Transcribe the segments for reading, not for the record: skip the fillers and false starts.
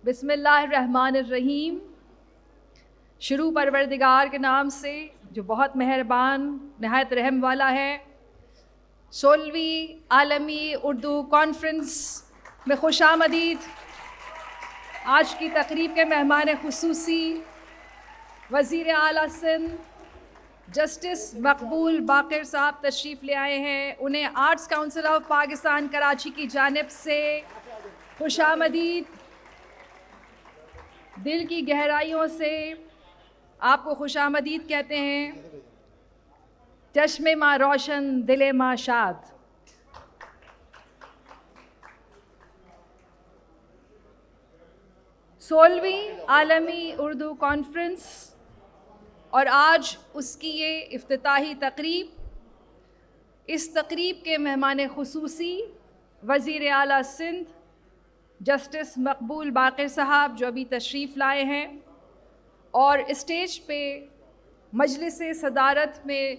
بسم اللہ الرحمن الرحیم. شروع پروردگار کے نام سے جو بہت مہربان نہایت رحم والا ہے. 16ویں عالمی اردو کانفرنس میں خوش آمدید. آج کی تقریب کے مہمان خصوصی وزیر اعلیٰ سندھ جسٹس مقبول باقر صاحب تشریف لے آئے ہیں. انہیں arts council of Pakistan Karachi کی جانب سے خوش آمدید. دل کی گہرائیوں سے آپ کو خوش آمدید کہتے ہیں. چشم ماں روشن دل ماں شاد. سولہویں عالمی اردو کانفرنس اور آج اس کی یہ افتتاحی تقریب. اس تقریب کے مہمان خصوصی وزیر اعلیٰ سندھ جسٹس مقبول باقر صاحب جو ابھی تشریف لائے ہیں اور اسٹیج پہ مجلس صدارت میں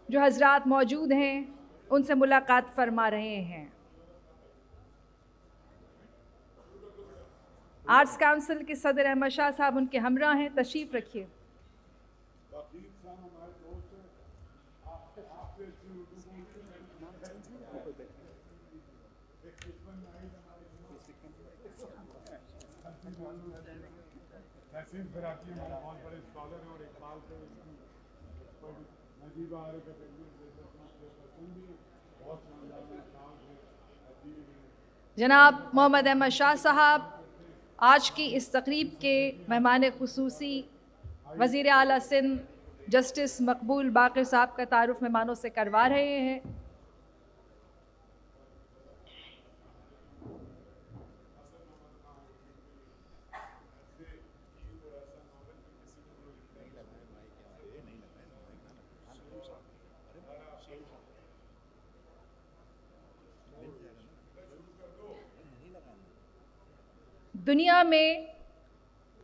جو حضرات موجود ہیں ان سے ملاقات فرما رہے ہیں. آرٹس کونسل کے صدر احمد شاہ صاحب ان کے ہمراہ ہیں. تشریف رکھیے. جناب محمد احمد شاہ صاحب آج کی اس تقریب کے مہمان خصوصی وزیر اعلیٰ سندھ جسٹس مقبول باقر صاحب کا تعارف مہمانوں سے کروا رہے ہیں. دنیا میں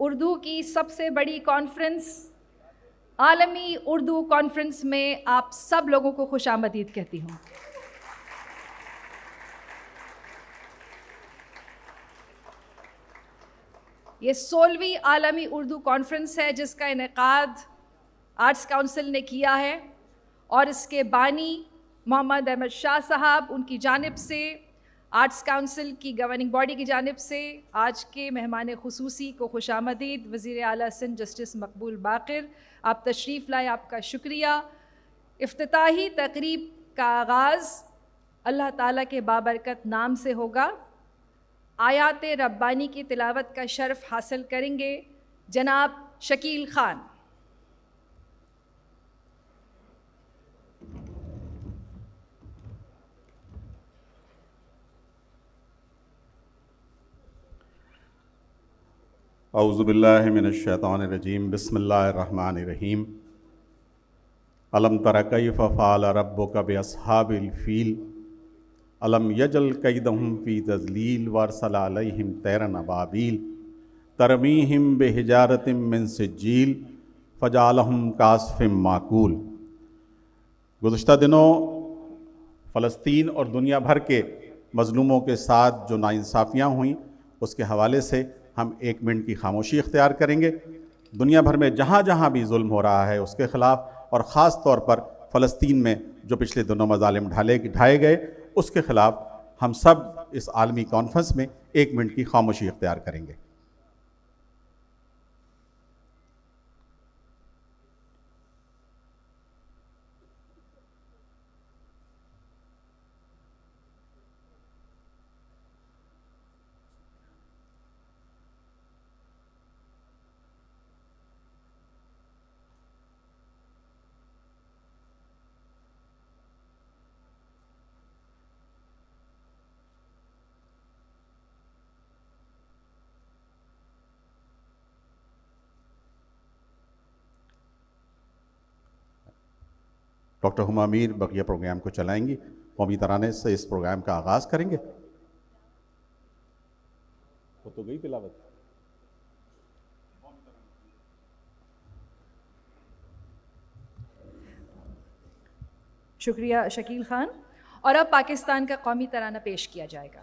اردو کی سب سے بڑی کانفرنس عالمی اردو کانفرنس میں آپ سب لوگوں کو خوش آمدید کہتی ہوں. یہ 16ویں عالمی اردو کانفرنس ہے جس کا انعقاد آرٹس کونسل نے کیا ہے اور اس کے بانی محمد احمد شاہ صاحب ان کی جانب سے آرٹس کونسل کی گورننگ باڈی کی جانب سے آج کے مہمان خصوصی کو خوش آمدید. وزیر اعلیٰ سندھ جسٹس مقبول باقر آپ تشریف لائے, آپ کا شکریہ. افتتاحی تقریب کا آغاز اللہ تعالیٰ کے بابرکت نام سے ہوگا. آیات ربانی کی تلاوت کا شرف حاصل کریں گے جناب شکیل خان. اعوذ باللہ من الشیطان الرجیم. بسم اللہ الرحمن الرحیم. الم تر کیف فعل ربک باصحاب الفیل الم یجعل کیدہم فی تضلیل وارسل علیہم طیرا ابابیل ترمیہم بحجارۃ من سجیل فجعلہم کعصف مأکول. گزشتہ دنوں فلسطین اور دنیا بھر کے مظلوموں کے ساتھ جو ناانصافیاں ہوئیں اس کے حوالے سے ہم 1 منٹ کی خاموشی اختیار کریں گے. دنیا بھر میں جہاں جہاں بھی ظلم ہو رہا ہے اس کے خلاف اور خاص طور پر فلسطین میں جو پچھلے دنوں مظالم ڈھائے گئے اس کے خلاف ہم سب اس عالمی کانفرنس میں 1 منٹ کی خاموشی اختیار کریں گے. ڈاکٹر ہما میر بقیہ پروگرام کو چلائیں گی. قومی ترانے سے اس پروگرام کا آغاز کریں گے. وہ تو گئی تلاوت. شکریہ شکیل خان. اور اب پاکستان کا قومی ترانہ پیش کیا جائے گا.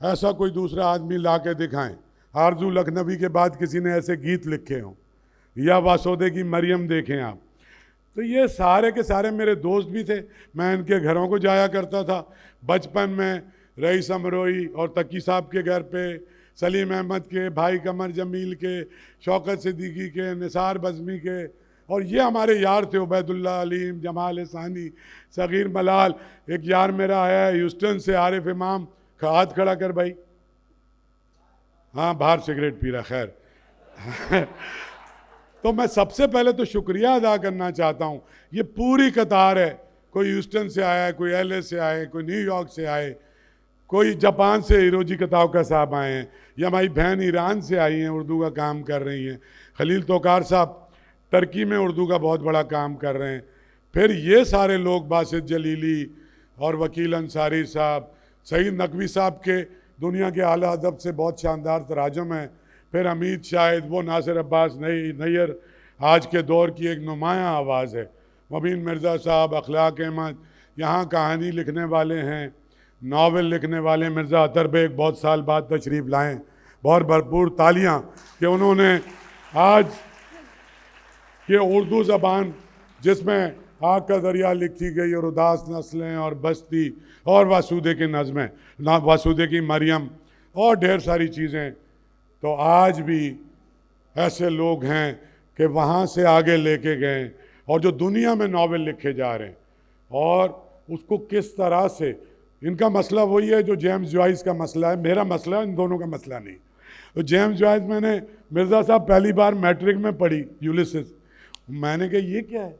ایسا کوئی دوسرا آدمی لا کے دکھائیں. آرزو لکھنوی کے بعد کسی نے ایسے گیت لکھے ہوں, یا واسودے کی مریم دیکھیں آپ. تو یہ سارے کے سارے میرے دوست بھی تھے, میں ان کے گھروں کو جایا کرتا تھا بچپن میں. رئیس امروئی اور تقی صاحب کے گھر پہ, سلیم احمد کے, بھائی قمر جمیل کے, شوکت صدیقی کے, نثار بزمی کے, اور یہ ہمارے یار تھے, عبید اللہ علیم, جمال ثانی, صغیر ملال. ایک یار میرا ہے ہیوسٹن سے, عارف امام. ہاتھ کھڑا کر بھائی, ہاں باہر سگریٹ پی رہا, خیر. تو میں سب سے پہلے تو شکریہ ادا کرنا چاہتا ہوں. یہ پوری قطار ہے, کوئی ہیوسٹن سے آیا ہے, کوئی ایل اے سے آئے, کوئی نیو یارک سے آئے, کوئی جاپان سے ہیروجی کتاوکا صاحب آئے ہیں, یا ہماری بہن ایران سے آئی ہیں, اردو کا کام کر رہی ہیں. خلیل توکار صاحب ترکی میں اردو کا بہت بڑا کام کر رہے ہیں. پھر یہ سارے لوگ, باسط جلیلی اور وکیل انصاری صاحب, سعید نقوی صاحب کے دنیا کے اعلیٰ ادب سے بہت شاندار تراجم ہیں. پھر حمید شاہد, وہ ناصر عباس نیر آج کے دور کی ایک نمایاں آواز ہے. مبین مرزا صاحب, اخلاق احمد, یہاں کہانی لکھنے والے ہیں, ناول لکھنے والے. مرزا اطہر بیگ بہت سال بعد تشریف لائیں, بہت بھرپور تالیاں کہ انہوں نے آج یہ اردو زبان جس میں آگ کا دریا لکھی گئی, اور اداس نسلیں, اور بستی, اور واسودے کی نظمیں, واسودے کی مریم, اور ڈھیر ساری چیزیں. تو آج بھی ایسے لوگ ہیں کہ وہاں سے آگے لے کے گئے, اور جو دنیا میں ناول لکھے جا رہے ہیں, اور اس کو کس طرح سے. ان کا مسئلہ وہی ہے جو جیمز جوائس کا مسئلہ ہے, میرا مسئلہ, ان دونوں کا مسئلہ نہیں. تو جیمز جوائس میں نے مرزا صاحب پہلی بار میٹرک میں پڑھی, یولیسس. میں نے کہا یہ کیا ہے.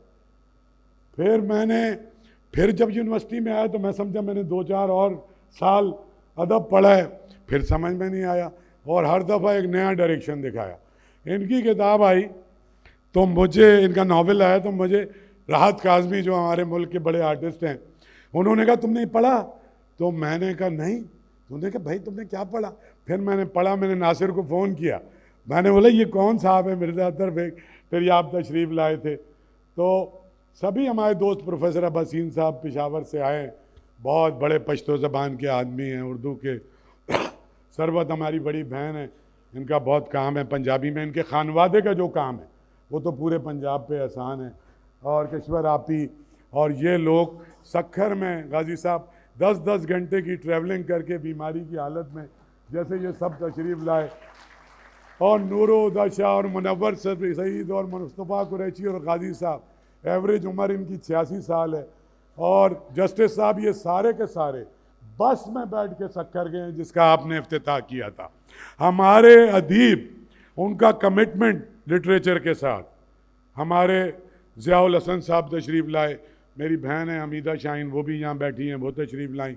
پھر جب یونیورسٹی میں آیا تو میں سمجھا میں نے 2-4 اور سال ادب پڑھا ہے, پھر سمجھ میں نہیں آیا, اور ہر دفعہ ایک نیا ڈائریکشن دکھایا. ان کی کتاب آئی تو مجھے, ان کا ناول آیا تو مجھے راحت کاظمی جو ہمارے ملک کے بڑے آرٹسٹ ہیں, انہوں نے کہا تم نے پڑھا؟ تو میں نے کہا نہیں. انہوں نے کہا بھائی تم نے کیا پڑھا؟ پھر میں نے پڑھا, میں نے ناصر کو فون کیا, میں نے بولا یہ کون صاحب ہے؟ مرزا اطہر بیگ. پھر یہ آپ تشریف لائے تھے. تو سبھی ہمارے دوست, پروفیسر عباسین صاحب پشاور سے آئے, بہت بڑے پشتو زبان کے آدمی ہیں, اردو کے. ثروت ہماری بڑی بہن ہے, ان کا بہت کام ہے پنجابی میں. ان کے خانوادے کا جو کام ہے وہ تو پورے پنجاب پہ احسان ہے. اور کشور آپی, اور یہ لوگ سکھر میں, غازی صاحب 10-10 گھنٹے کی ٹریولنگ کر کے بیماری کی حالت میں, جیسے یہ سب تشریف لائے. اور نور و ہدیٰ شاہ, اور منور سعید, اور مصطفیٰ قریشی, اور غازی صاحب, ایوریج عمر ان کی 86 سال ہے. اور جسٹس صاحب, یہ سارے کے سارے بس میں بیٹھ کے سکھر گئے جس کا آپ نے افتتاح کیا تھا. ہمارے ادیب, ان کا کمٹمنٹ لٹریچر کے ساتھ. ہمارے ضیاء الحسن صاحب تشریف لائے, میری بہن ہے حمیدہ شاہین, وہ بھی یہاں بیٹھی ہیں, وہ تشریف لائیں.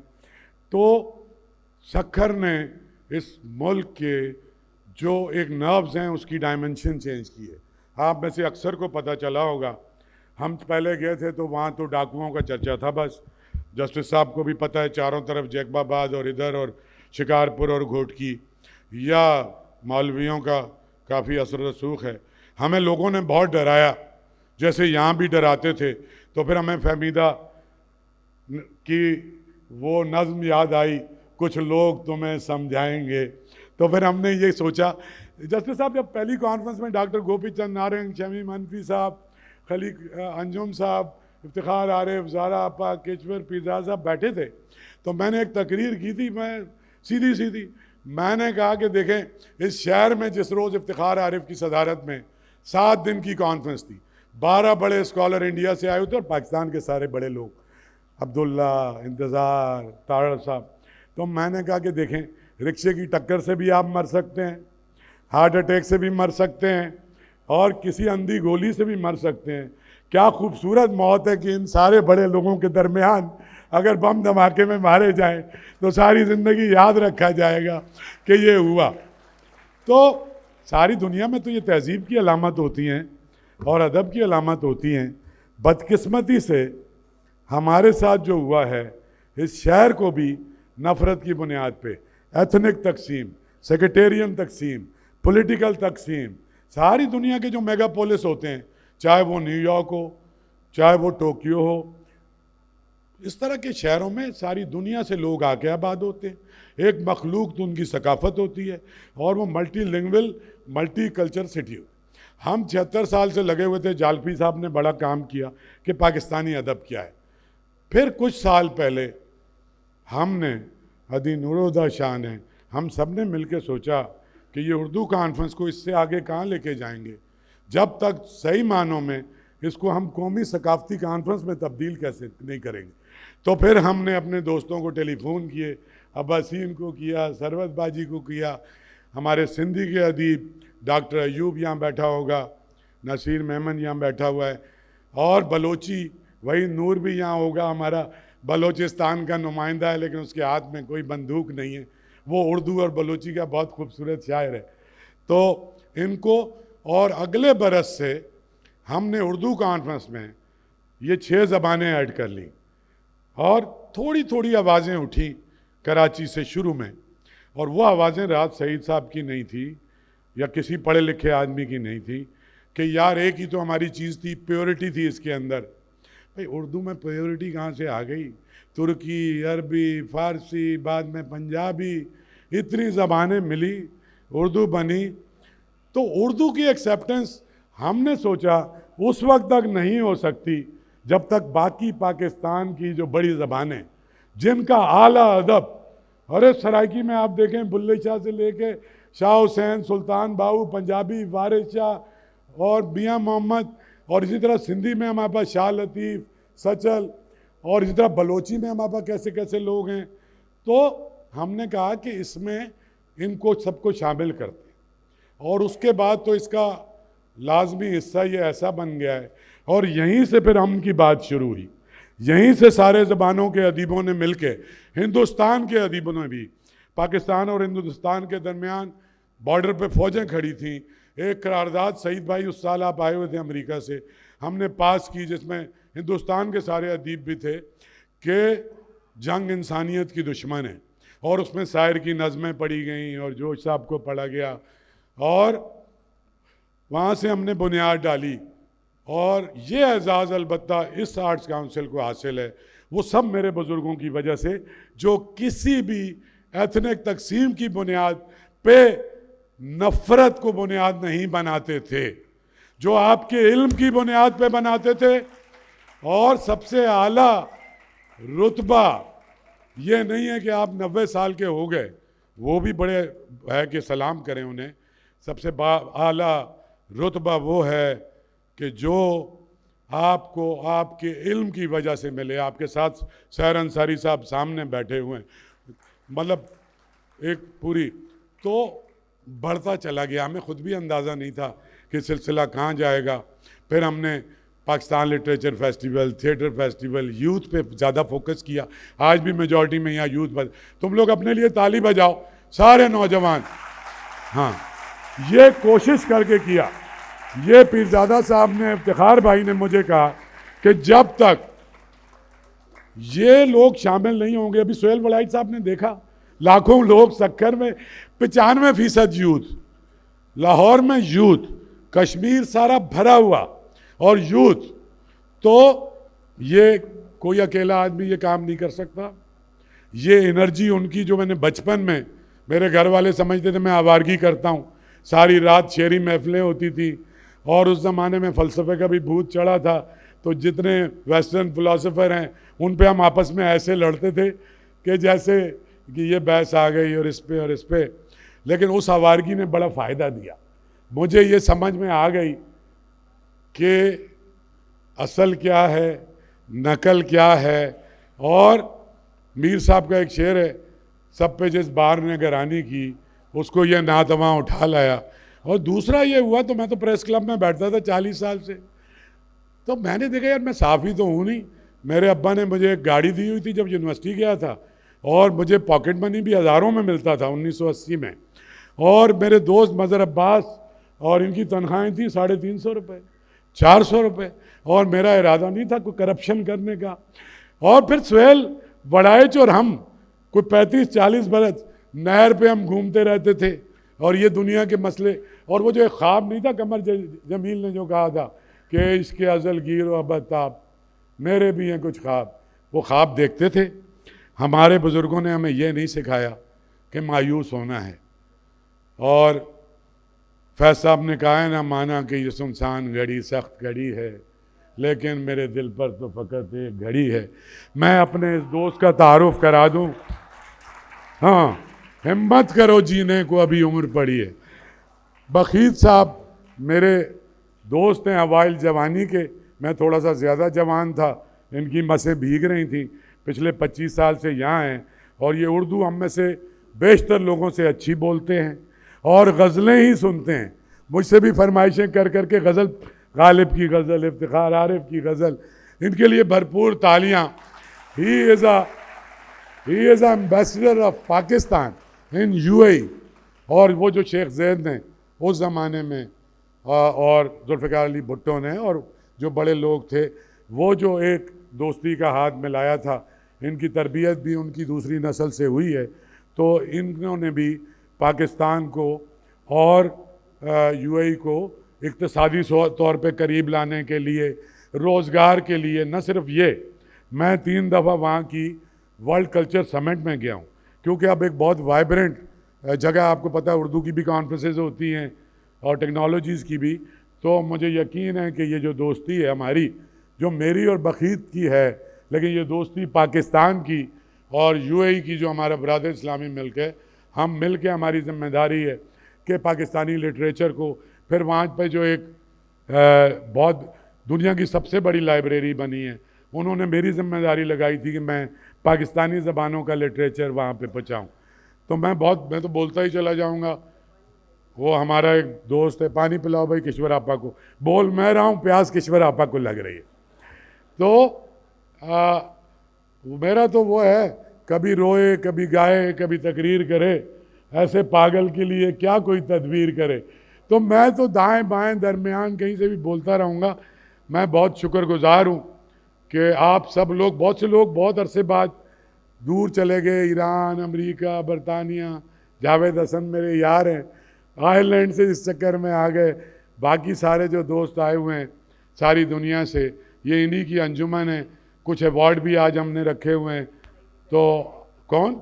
تو سکھر نے اس ملک کے جو ایک نروز ہیں اس کی ڈائمنشن چینج کی ہے. آپ میں سے اکثر کو پتہ چلا ہوگا, ہم پہلے گئے تھے تو وہاں تو ڈاکوؤں کا چرچا تھا بس. جسٹس صاحب کو بھی پتہ ہے, چاروں طرف جیکب آباد اور ادھر اور شکارپور اور گھوٹکی, یا مولویوں کا کافی اثر رسوخ ہے. ہمیں لوگوں نے بہت ڈرایا, جیسے یہاں بھی ڈراتے تھے. تو پھر ہمیں فہمیدہ کی وہ نظم یاد آئی, کچھ لوگ تمہیں سمجھائیں گے. تو پھر ہم نے یہ سوچا, جسٹس صاحب جب پہلی کانفرنس میں ڈاکٹر گوپی چند نارنگ, شمی منفی صاحب, خلیق انجم صاحب, افتخار عارف, زارا آپا, کیشور پیرزادہ صاحب بیٹھے تھے, تو میں نے ایک تقریر کی تھی, میں سیدھی میں نے کہا کہ دیکھیں اس شہر میں جس روز افتخار عارف کی صدارت میں 7 دن کی کانفرنس تھی, 12 بڑے اسکالر انڈیا سے آئے ہوتے اور پاکستان کے سارے بڑے لوگ, عبداللہ, انتظار, تارڑ صاحب. تو میں نے کہا کہ دیکھیں رکشے کی ٹکر سے بھی آپ مر سکتے ہیں, ہارٹ اٹیک سے بھی مر سکتے ہیں, اور کسی اندھی گولی سے بھی مر سکتے ہیں. کیا خوبصورت موت ہے کہ ان سارے بڑے لوگوں کے درمیان اگر بم دھماکے میں مارے جائیں تو ساری زندگی یاد رکھا جائے گا کہ یہ ہوا. تو ساری دنیا میں تو یہ تہذیب کی علامت ہوتی ہیں اور ادب کی علامت ہوتی ہیں. بدقسمتی سے ہمارے ساتھ جو ہوا ہے, اس شہر کو بھی نفرت کی بنیاد پہ, ایتھنک تقسیم, سیکٹیرین تقسیم, پولیٹیکل تقسیم. ساری دنیا کے جو میگا پولس ہوتے ہیں, چاہے وہ نیو یارک ہو, چاہے وہ ٹوکیو ہو, اس طرح کے شہروں میں ساری دنیا سے لوگ آ کے آباد ہوتے ہیں. ایک مخلوق تو ان کی ثقافت ہوتی ہے اور وہ multi lingual multi culture city ہوتی ہے۔ ہم 76 سال سے لگے ہوئے تھے، جالپی صاحب نے بڑا کام کیا کہ پاکستانی ادب کیا ہے۔ پھر کچھ سال پہلے ہم نے ہدی نورالہدیٰ شاہ نے ہم سب نے مل کے سوچا کہ یہ اردو کانفرنس کو اس سے آگے کہاں لے کے جائیں گے جب تک صحیح معنوں میں اس کو ہم قومی ثقافتی کانفرنس میں تبدیل کیسے نہیں کریں گے۔ تو پھر ہم نے اپنے دوستوں کو ٹیلی فون کیے، عباسین کو کیا، ثروت باجی کو کیا، ہمارے سندھی کے ادیب ڈاکٹر ایوب یہاں بیٹھا ہوگا، نصیر میمن یہاں بیٹھا ہوا ہے، اور بلوچی وہی نور بھی یہاں ہوگا، ہمارا بلوچستان کا نمائندہ ہے لیکن اس کے ہاتھ میں کوئی بندوق نہیں ہے، وہ اردو اور بلوچی کا بہت خوبصورت شاعر ہے۔ تو ان کو، اور اگلے برس سے ہم نے اردو کانفرنس میں یہ 6 زبانیں ایڈ کر لیں، اور تھوڑی تھوڑی آوازیں اٹھی کراچی سے شروع میں، اور وہ آوازیں رات سعید صاحب کی نہیں تھی یا کسی پڑھے لکھے آدمی کی نہیں تھی کہ یار ایک ہی تو ہماری چیز تھی، پیورٹی تھی اس کے اندر۔ بھئی اردو میں پیورٹی کہاں سے آ گئی؟ ترکی، عربی، فارسی، بعد میں پنجابی، اتنی زبانیں ملی، اردو بنی۔ تو اردو کی ایکسیپٹنس ہم نے سوچا اس وقت تک نہیں ہو سکتی جب تک باقی پاکستان کی جو بڑی زبانیں جن کا اعلیٰ ادب، ارے سرائکی میں آپ دیکھیں بلے شاہ سے لے کے شاہ حسین، سلطان باہو، پنجابی وارث شاہ اور میاں محمد، اور اسی طرح سندھی میں ہمارے پاس شاہ لطیف، سچل، اور اسی طرح بلوچی میں ہمارے پاس کیسے کیسے لوگ ہیں۔ تو ہم نے کہا کہ اس میں ان کو سب کو شامل کرتے ہیں، اور اس کے بعد تو اس کا لازمی حصہ یہ ایسا بن گیا ہے، اور یہیں سے پھر ہم کی بات شروع ہوئی، یہیں سے سارے زبانوں کے ادیبوں نے مل کے، ہندوستان کے ادیبوں نے بھی، پاکستان اور ہندوستان کے درمیان بارڈر پہ فوجیں کھڑی تھیں، ایک قرارداد سعید بھائی اس سال آپ آئے ہوئے تھے امریکہ سے، ہم نے پاس کی جس میں ہندوستان کے سارے ادیب بھی تھے کہ جنگ انسانیت کی دشمن ہے، اور اس میں شاعر کی نظمیں پڑھی گئیں اور جوش صاحب کو پڑھا گیا، اور وہاں سے ہم نے بنیاد ڈالی۔ اور یہ اعزاز البتہ اس آرٹس کاؤنسل کو حاصل ہے وہ سب میرے بزرگوں کی وجہ سے، جو کسی بھی ایتھنک تقسیم کی بنیاد پہ نفرت کو بنیاد نہیں بناتے تھے، جو آپ کے علم کی بنیاد پہ بناتے تھے، اور سب سے اعلیٰ رتبہ یہ نہیں ہے کہ آپ 90 سال کے ہو گئے، وہ بھی بڑے ہے کہ سلام کریں انہیں، سب سے اعلیٰ رتبہ وہ ہے کہ جو آپ کو آپ کے علم کی وجہ سے ملے۔ آپ کے ساتھ سحر انصاری صاحب سامنے بیٹھے ہوئے ہیں، مطلب ایک پوری، تو بڑھتا چلا گیا، ہمیں خود بھی اندازہ نہیں تھا کہ سلسلہ کہاں جائے گا۔ پھر ہم نے Pakistan literature festival, theatre festival, youth پہ زیادہ فوکس کیا، آج بھی میجورٹی میں یہاں یوتھ پر، تم لوگ اپنے لیے تالی بجاؤ سارے نوجوان۔ ہاں، یہ کوشش کر کے کیا۔ یہ پیرزادہ صاحب نے، افتخار بھائی نے مجھے کہا کہ جب تک یہ لوگ شامل نہیں ہوں گے، ابھی سہیل وڑائچ صاحب نے دیکھا لاکھوں لوگ، سکر میں 95% یوتھ، لاہور میں یوتھ، کشمیر سارا بھرا ہوا اور یوتھ، تو یہ کوئی اکیلا آدمی یہ کام نہیں کر سکتا۔ یہ انرجی ان کی، جو میں نے بچپن میں، میرے گھر والے سمجھتے تھے میں آوارگی کرتا ہوں، ساری رات شعری محفلیں ہوتی تھی، اور اس زمانے میں فلسفے کا بھی بھوت چڑھا تھا، تو جتنے ویسٹرن فلاسفر ہیں ان پہ ہم آپس میں ایسے لڑتے تھے کہ جیسے کہ یہ بحث آ گئی اور اس پہ اور اس پہ، لیکن اس آوارگی نے بڑا فائدہ دیا۔ مجھے یہ سمجھ میں آ گئی کہ اصل کیا ہے، نقل کیا ہے، اور میر صاحب کا ایک شعر ہے، سب پہ جس بار نے گرانی کی اس کو یہ ناتواں اٹھا لایا۔ اور دوسرا یہ ہوا، تو میں تو پریس کلب میں بیٹھتا تھا 40 سال سے، تو میں نے دیکھا یار میں صحافی تو ہوں نہیں، میرے ابا نے مجھے ایک گاڑی دی ہوئی تھی جب یونیورسٹی گیا تھا، اور مجھے پاکٹ منی بھی ہزاروں میں ملتا تھا 1980 میں، اور میرے دوست مظہر عباس اور ان کی تنخواہیں تھیں 350 روپے 400 روپے، اور میرا ارادہ نہیں تھا کوئی کرپشن کرنے کا۔ اور پھر سہیل وڑائچ اور ہم کوئی 35-40 برس نہر پہ ہم گھومتے رہتے تھے، اور یہ دنیا کے مسئلے، اور وہ جو ایک خواب نہیں تھا قمر جمیل نے جو کہا تھا کہ اس کے ازل گیر و ابد تاب، میرے بھی ہیں کچھ خواب، وہ خواب دیکھتے تھے۔ ہمارے بزرگوں نے ہمیں یہ نہیں سکھایا کہ مایوس ہونا ہے. اور فیض صاحب نے کہا ہے نا مانا کہ یہ سنسان گھڑی سخت گھڑی ہے لیکن میرے دل پر تو فقط ایک گھڑی ہے. میں اپنے اس دوست کا تعارف کرا دوں. ہاں ہمت کرو جینے کو ابھی عمر پڑی ہے. بخیت صاحب میرے دوست ہیں اوائل جوانی کے. میں تھوڑا سا زیادہ جوان تھا. ان کی مسیں بھیگ رہی تھیں. پچھلے 25 سال سے یہاں ہیں اور یہ اردو ہم میں سے بیشتر لوگوں سے اچھی بولتے ہیں اور غزلیں ہی سنتے ہیں. مجھ سے بھی فرمائشیں کر کر کے غزل، غالب کی غزل، افتخار عارف کی غزل. ان کے لیے بھرپور تالیاں. He is a ambassador of Pakistan in UAE. اور وہ جو شیخ زید نے اس زمانے میں اور ذوالفقار علی بھٹو نے اور جو بڑے لوگ تھے وہ جو ایک دوستی کا ہاتھ ملایا تھا، ان کی تربیت بھی ان کی دوسری نسل سے ہوئی ہے. تو انہوں نے بھی پاکستان کو اور UAE کو اقتصادی طور پہ قریب لانے کے لیے، روزگار کے لیے، نہ صرف یہ، میں 3 دفعہ وہاں کی ورلڈ کلچر سمٹ میں گیا ہوں کیونکہ اب ایک بہت وائبرنٹ جگہ، آپ کو پتہ ہے اردو کی بھی کانفرنسز ہوتی ہیں اور ٹیکنالوجیز کی بھی. تو مجھے یقین ہے کہ یہ جو دوستی ہے ہماری، جو میری اور بخیت کی ہے، لیکن یہ دوستی پاکستان کی اور UAE کی جو ہمارا برادر اسلامی ملک ہے، ہم مل کے ہماری ذمہ داری ہے کہ پاکستانی لٹریچر کو، پھر وہاں پہ جو ایک بہت دنیا کی سب سے بڑی لائبریری بنی ہے، انہوں نے میری ذمہ داری لگائی تھی کہ میں پاکستانی زبانوں کا لٹریچر وہاں پہ پہنچاؤں. تو میں تو بولتا ہی چلا جاؤں گا. وہ ہمارا ایک دوست ہے، پانی پلاؤ بھائی کشور آپا کو. بول میں رہا ہوں، پیاس کشور آپا کو لگ رہی ہے. تو میرا تو وہ ہے، کبھی روئے کبھی گائے کبھی تقریر کرے، ایسے پاگل کے لیے کیا کوئی تدبیر کرے. تو میں تو دائیں بائیں درمیان کہیں سے بھی بولتا رہوں گا. میں بہت شکر گزار ہوں کہ آپ سب لوگ، بہت سے لوگ بہت عرصے بعد دور چلے گئے، ایران، امریکہ، برطانیہ. جاوید حسن میرے یار ہیں، آئرلینڈ سے اس چکر میں آ گئے. باقی سارے جو دوست آئے ہوئے ہیں ساری دنیا سے، یہ انہی کی انجمن ہے. کچھ ایوارڈ بھی آج ہم نے رکھے ہوئے ہیں. تو کون؟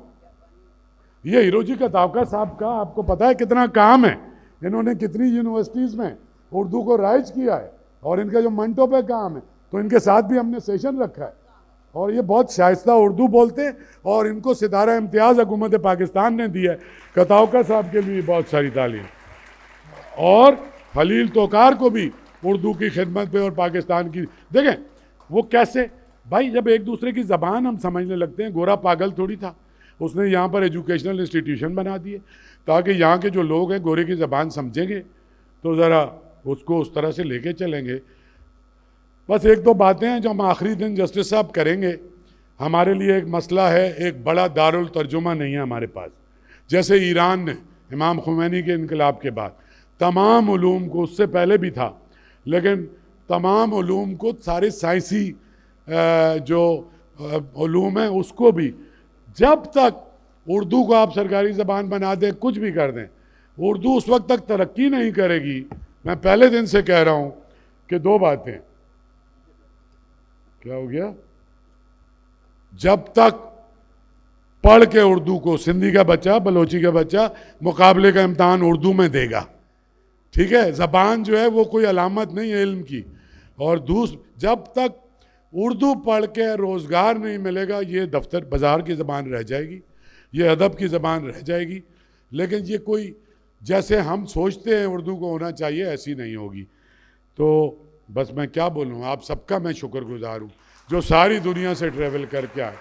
یہ ہیروجی کتاوکر صاحب کا آپ کو پتہ ہے کتنا کام ہے. انہوں نے کتنی یونیورسٹیز میں اردو کو رائج کیا ہے اور ان کا جو منٹو پہ کام ہے، تو ان کے ساتھ بھی ہم نے سیشن رکھا ہے. اور یہ بہت شائستہ اردو بولتے ہیں اور ان کو ستارہ امتیاز حکومت پاکستان نے دیا ہے. کتاوکر صاحب کے لیے بہت ساری تعلیم. اور خلیل توکار کو بھی اردو کی خدمت پہ اور پاکستان کی. دیکھیں وہ کیسے بھائی، جب ایک دوسرے کی زبان ہم سمجھنے لگتے ہیں. گورا پاگل تھوڑی تھا، اس نے یہاں پر ایجوکیشنل انسٹیٹیوشن بنا دیے تاکہ یہاں کے جو لوگ ہیں گورے کی زبان سمجھیں گے تو ذرا اس کو اس طرح سے لے کے چلیں گے. بس ایک دو باتیں ہیں جو ہم آخری دن جسٹس صاحب کریں گے. ہمارے لیے ایک مسئلہ ہے، ایک بڑا دارالترجمہ نہیں ہے ہمارے پاس. جیسے ایران نے امام خمینی کے انقلاب کے بعد تمام علوم کو، اس سے پہلے بھی تھا، لیکن تمام علوم کو، سارے سائنسی جو علوم ہیں اس کو بھی، جب تک اردو کو آپ سرکاری زبان بنا دیں، کچھ بھی کر دیں، اردو اس وقت تک ترقی نہیں کرے گی. میں پہلے دن سے کہہ رہا ہوں کہ 2 باتیں. کیا ہو گیا؟ جب تک پڑھ کے اردو کو، سندھی کا بچہ، بلوچی کا بچہ مقابلے کا امتحان اردو میں دے گا، ٹھیک ہے؟ زبان جو ہے وہ کوئی علامت نہیں ہے علم کی. اور جب تک اردو پڑھ کے روزگار نہیں ملے گا، یہ دفتر بازار کی زبان رہ جائے گی، یہ ادب کی زبان رہ جائے گی. لیکن یہ کوئی جیسے ہم سوچتے ہیں اردو کو ہونا چاہیے، ایسی نہیں ہوگی. تو بس میں کیا بولوں، آپ سب کا میں شکر گزار ہوں جو ساری دنیا سے ٹریول کر کے آئے.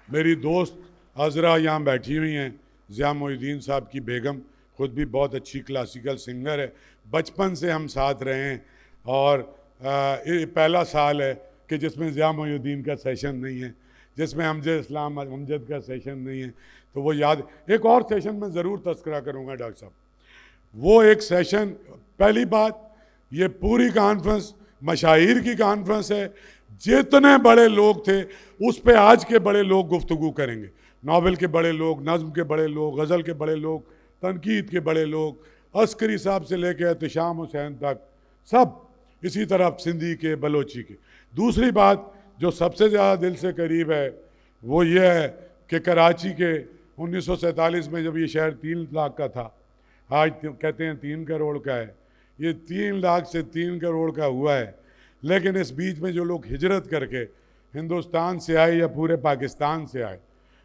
میری دوست عذرا یہاں بیٹھی ہوئی ہیں، ضیاء محی الدین صاحب کی بیگم، خود بھی بہت اچھی کلاسیکل سنگر ہے. بچپن سے ہم ساتھ رہے ہیں اور پہلا سال ہے کہ جس میں ضیاء محی الدین کا سیشن نہیں ہے، جس میں امجد اسلام امجد کا سیشن نہیں ہے. تو وہ یاد، ایک اور سیشن میں ضرور تذکرہ کروں گا ڈاکٹر صاحب. وہ ایک سیشن، پہلی بات یہ پوری کانفرنس مشاہیر کی کانفرنس ہے. جتنے بڑے لوگ تھے اس پہ آج کے بڑے لوگ گفتگو کریں گے. ناول کے بڑے لوگ، نظم کے بڑے لوگ، غزل کے بڑے لوگ، تنقید کے بڑے لوگ، عسکری صاحب سے لے کے احتشام حسین تک، سب اسی طرح سندھی کے، بلوچی کے. دوسری بات جو سب سے زیادہ دل سے قریب ہے وہ یہ ہے کہ کراچی کے 1947 میں جب یہ شہر 3 لاکھ کا تھا، آج کہتے ہیں 3 کروڑ کا ہے، یہ 3 لاکھ سے 3 کروڑ کا ہوا ہے. لیکن اس بیچ میں جو لوگ ہجرت کر کے ہندوستان سے آئے یا پورے پاکستان سے آئے،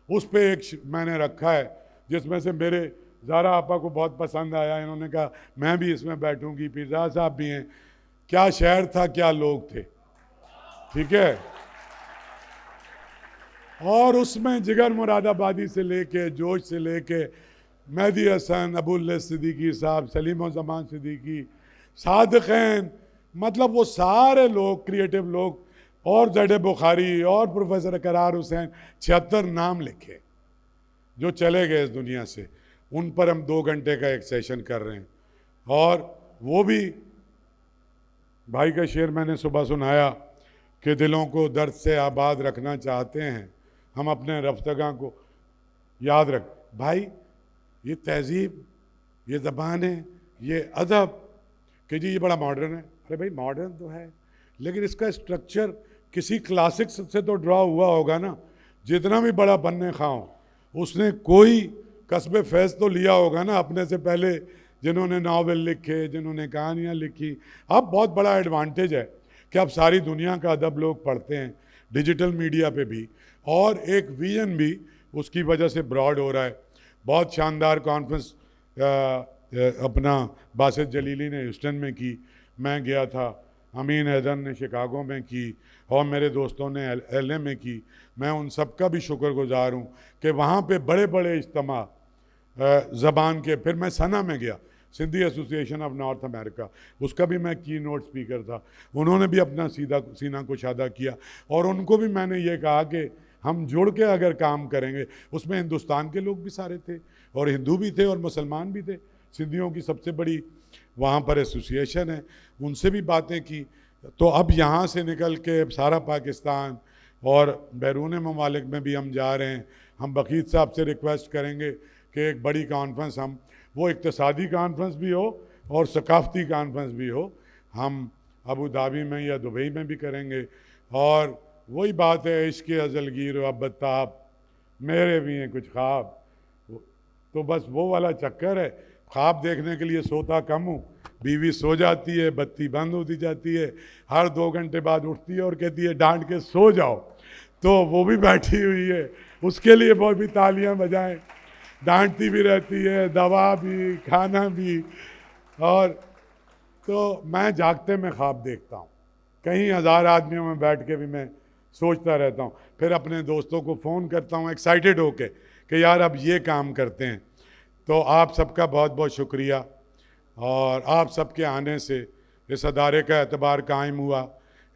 اس پہ ایک میں نے رکھا ہے جس میں سے میرے زارا آپا کو بہت پسند آیا. انہوں نے کہا میں بھی اس میں بیٹھوں گی، پیرزا صاحب بھی ہیں. کیا شہر تھا، کیا لوگ تھے. ٹھیک ہے. اور اس میں جگر مراد آبادی سے لے کے، جوش سے لے کے، مہدی حسن، ابو اللیث صدیقی صاحب، سلیم الزمان صدیقی، صادقین، مطلب وہ سارے لوگ کریٹو لوگ، اور زید بخاری اور پروفیسر اقرار حسین، 76 نام لکھے جو چلے گئے اس دنیا سے. ان پر ہم 2 گھنٹے کا ایک سیشن کر رہے ہیں. اور وہ بھی بھائی کا شعر میں نے صبح سنایا کہ دلوں کو درد سے آباد رکھنا چاہتے ہیں ہم اپنے رفتگاں کو یاد رکھ. بھائی یہ تہذیب، یہ زبانیں، یہ ادب کہ جی یہ بڑا ماڈرن ہے. ارے بھائی ماڈرن تو ہے، لیکن اس کا اسٹرکچر کسی کلاسک سے تو ڈرا ہوا ہوگا نا. جتنا بھی بڑا بننے خواہ اس نے کوئی کسب فیض تو لیا ہوگا نا اپنے سے پہلے، جنہوں نے ناول لکھے، جنہوں نے کہانیاں لکھی. اب بہت بڑا ایڈوانٹیج ہے کہ اب ساری دنیا کا ادب لوگ پڑھتے ہیں، ڈیجیٹل میڈیا پہ بھی، اور ایک ویژن بھی اس کی وجہ سے براڈ ہو رہا ہے. بہت شاندار کانفرنس اپنا باسط جلیلی نے ہیوسٹن میں کی، میں گیا تھا، امین حیدر نے شکاگو میں کی، اور میرے دوستوں نے ایل اے میں کی. میں ان سب کا بھی شکر گزار ہوں کہ وہاں پہ بڑے بڑے اجتماع زبان کے. پھر میں سنا میں گیا، سندھی ایسوسی ایشن آف نارتھ امریکہ، اس کا بھی میں کی نوٹ اسپیکر تھا. انہوں نے بھی اپنا سینہ کشادہ کیا، اور ان کو بھی میں نے یہ کہا کہ ہم جڑ کے اگر کام کریں گے. اس میں ہندوستان کے لوگ بھی سارے تھے، اور ہندو بھی تھے، اور مسلمان بھی تھے. سندھیوں کی سب سے بڑی وہاں پر ایسوسی ایشن ہے، ان سے بھی باتیں کی. تو اب یہاں سے نکل کے سارا پاکستان اور بیرون ممالک میں بھی ہم جا رہے ہیں. ہم بخیت صاحب سے ریکویسٹ کریں گے کہ ایک بڑی کانفرنس، ہم وہ اقتصادی کانفرنس بھی ہو اور ثقافتی کانفرنس بھی ہو، ہم ابو دھابی میں یا دبئی میں بھی کریں گے. اور وہی بات ہے، عشق ازلگیر و ابتاب، میرے بھی ہیں کچھ خواب. تو بس وہ والا چکر ہے. خواب دیکھنے کے لیے سوتا کم ہوں، بیوی سو جاتی ہے، بتی بند ہوتی جاتی ہے، ہر 2 گھنٹے بعد اٹھتی ہے اور کہتی ہے ڈانٹ کے سو جاؤ. تو وہ بھی بیٹھی ہوئی ہے، اس کے لیے بہت بھی تالیاں بجائیں. ڈانٹتی بھی رہتی ہے، دوا بھی، کھانا بھی. اور تو میں جاگتے میں خواب دیکھتا ہوں، کہیں 1000 آدمیوں میں بیٹھ کے بھی میں سوچتا رہتا ہوں. پھر اپنے دوستوں کو فون کرتا ہوں ایکسائٹیڈ ہو کے کہ یار اب یہ کام کرتے ہیں. تو آپ سب کا بہت بہت شکریہ، اور آپ سب کے آنے سے اس ادارے کا اعتبار قائم ہوا،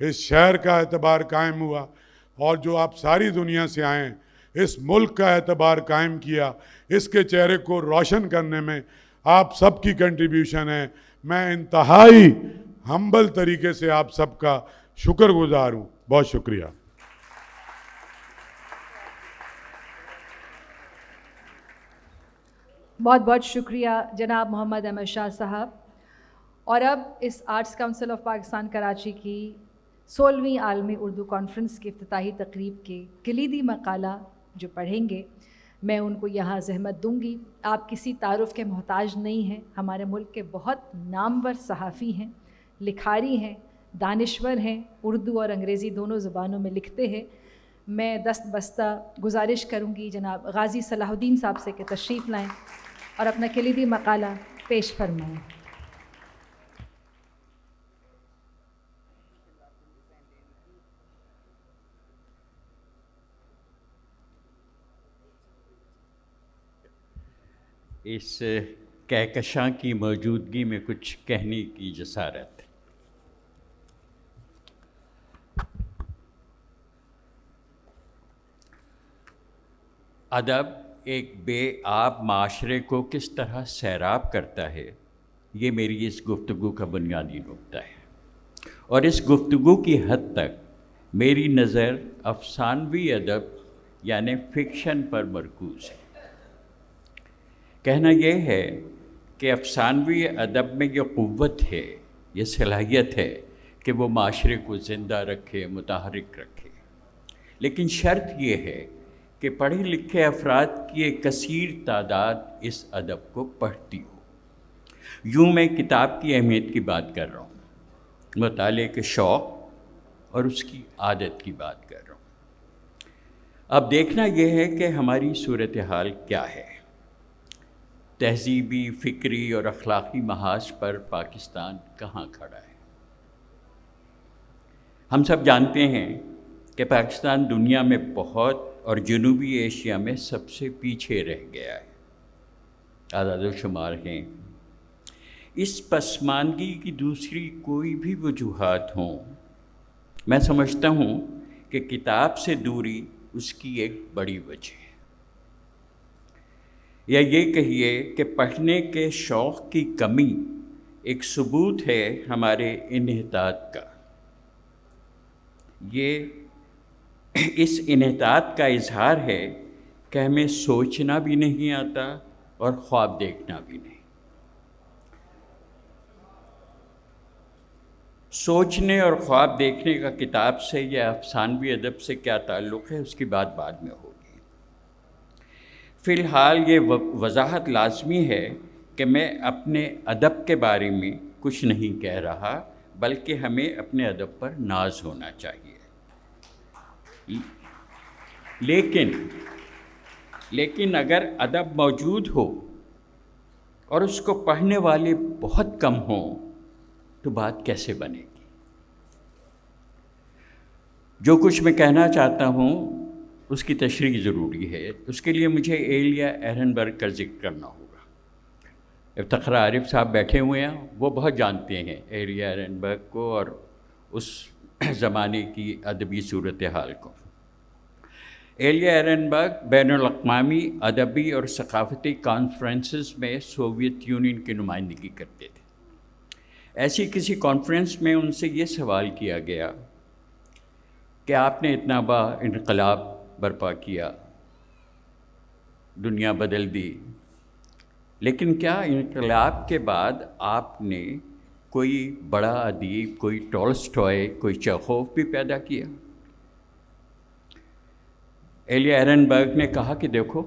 اس شہر کا اعتبار قائم ہوا، اور جو آپ ساری دنیا سے آئیں اس ملک کا اعتبار قائم کیا. اس کے چہرے کو روشن کرنے میں آپ سب کی کنٹریبیوشن ہے. میں انتہائی ہمبل طریقے سے آپ سب کا شکر گزار ہوں. بہت شکریہ. بہت بہت شکریہ جناب محمد احمد شاہ صاحب. اور اب اس arts council of Pakistan Karachi کی 16ویں عالمی اردو کانفرنس کی افتتاحی تقریب کے کلیدی مقالہ جو پڑھیں گے، میں ان کو یہاں زحمت دوں گی. آپ کسی تعارف کے محتاج نہیں ہیں. ہمارے ملک کے بہت نامور صحافی ہیں، لکھاری ہیں، دانشور ہیں، اردو اور انگریزی دونوں زبانوں میں لکھتے ہیں. میں دست بستہ گزارش کروں گی جناب غازی صلاح الدین صاحب سے کہ تشریف لائیں اور اپنا کلیدی مقالہ پیش فرمائیں. اس کہکشاں کی موجودگی میں کچھ کہنے کی جسارت. ادب ایک بے آب معاشرے کو کس طرح سیراب کرتا ہے، یہ میری اس گفتگو کا بنیادی نکتہ ہے. اور اس گفتگو کی حد تک میری نظر افسانوی ادب یعنی فکشن پر مرکوز ہے. کہنا یہ ہے کہ افسانوی ادب میں یہ قوت ہے، یہ صلاحیت ہے کہ وہ معاشرے کو زندہ رکھے، متحرک رکھے. لیکن شرط یہ ہے کہ پڑھے لکھے افراد کی ایک کثیر تعداد اس ادب کو پڑھتی ہو۔ یوں میں کتاب کی اہمیت کی بات کر رہا ہوں، مطالعے کے شوق اور اس کی عادت کی بات کر رہا ہوں۔ اب دیکھنا یہ ہے کہ ہماری صورتحال کیا ہے۔ تہذیبی، فکری اور اخلاقی محاذ پر پاکستان کہاں کھڑا ہے؟ ہم سب جانتے ہیں کہ پاکستان دنیا میں بہت اور جنوبی ایشیا میں سب سے پیچھے رہ گیا ہے۔ اعداد و شمار ہیں۔ اس پسماندگی کی دوسری کوئی بھی وجوہات ہوں، میں سمجھتا ہوں کہ کتاب سے دوری اس کی ایک بڑی وجہ ہے، یا یہ کہیے کہ پڑھنے کے شوق کی کمی ایک ثبوت ہے ہمارے انحطاط کا۔ یہ اس انحطاط کا اظہار ہے کہ ہمیں سوچنا بھی نہیں آتا اور خواب دیکھنا بھی نہیں۔ سوچنے اور خواب دیکھنے کا کتاب سے یا افسانوی ادب سے کیا تعلق ہے، اس کی بات بعد میں ہوگی۔ فی الحال یہ وضاحت لازمی ہے کہ میں اپنے ادب کے بارے میں کچھ نہیں کہہ رہا، بلکہ ہمیں اپنے ادب پر ناز ہونا چاہیے۔ لیکن اگر ادب موجود ہو اور اس کو پڑھنے والے بہت کم ہوں تو بات کیسے بنے گی؟ جو کچھ میں کہنا چاہتا ہوں اس کی تشریح ضروری ہے۔ اس کے لیے مجھے ایلیا ایرنبرگ کا ذکر کرنا ہوگا۔ افتخار عارف صاحب بیٹھے ہوئے ہیں، وہ بہت جانتے ہیں ایلیا ایرنبرگ کو اور اس زمانے کی ادبی صورتحال کو۔ ایلیا ایرنبرگ بین الاقوامی ادبی اور ثقافتی کانفرنسز میں سوویت یونین کی نمائندگی کرتے تھے۔ ایسی کسی کانفرنس میں ان سے یہ سوال کیا گیا کہ آپ نے اتنا بڑا انقلاب برپا کیا، دنیا بدل دی، لیکن کیا انقلاب کے بعد آپ نے کوئی بڑا ادیب، کوئی ٹولسٹائے، کوئی چیخوف بھی پیدا کیا؟ ایلیا ایرنبرگ نے کہا کہ دیکھو،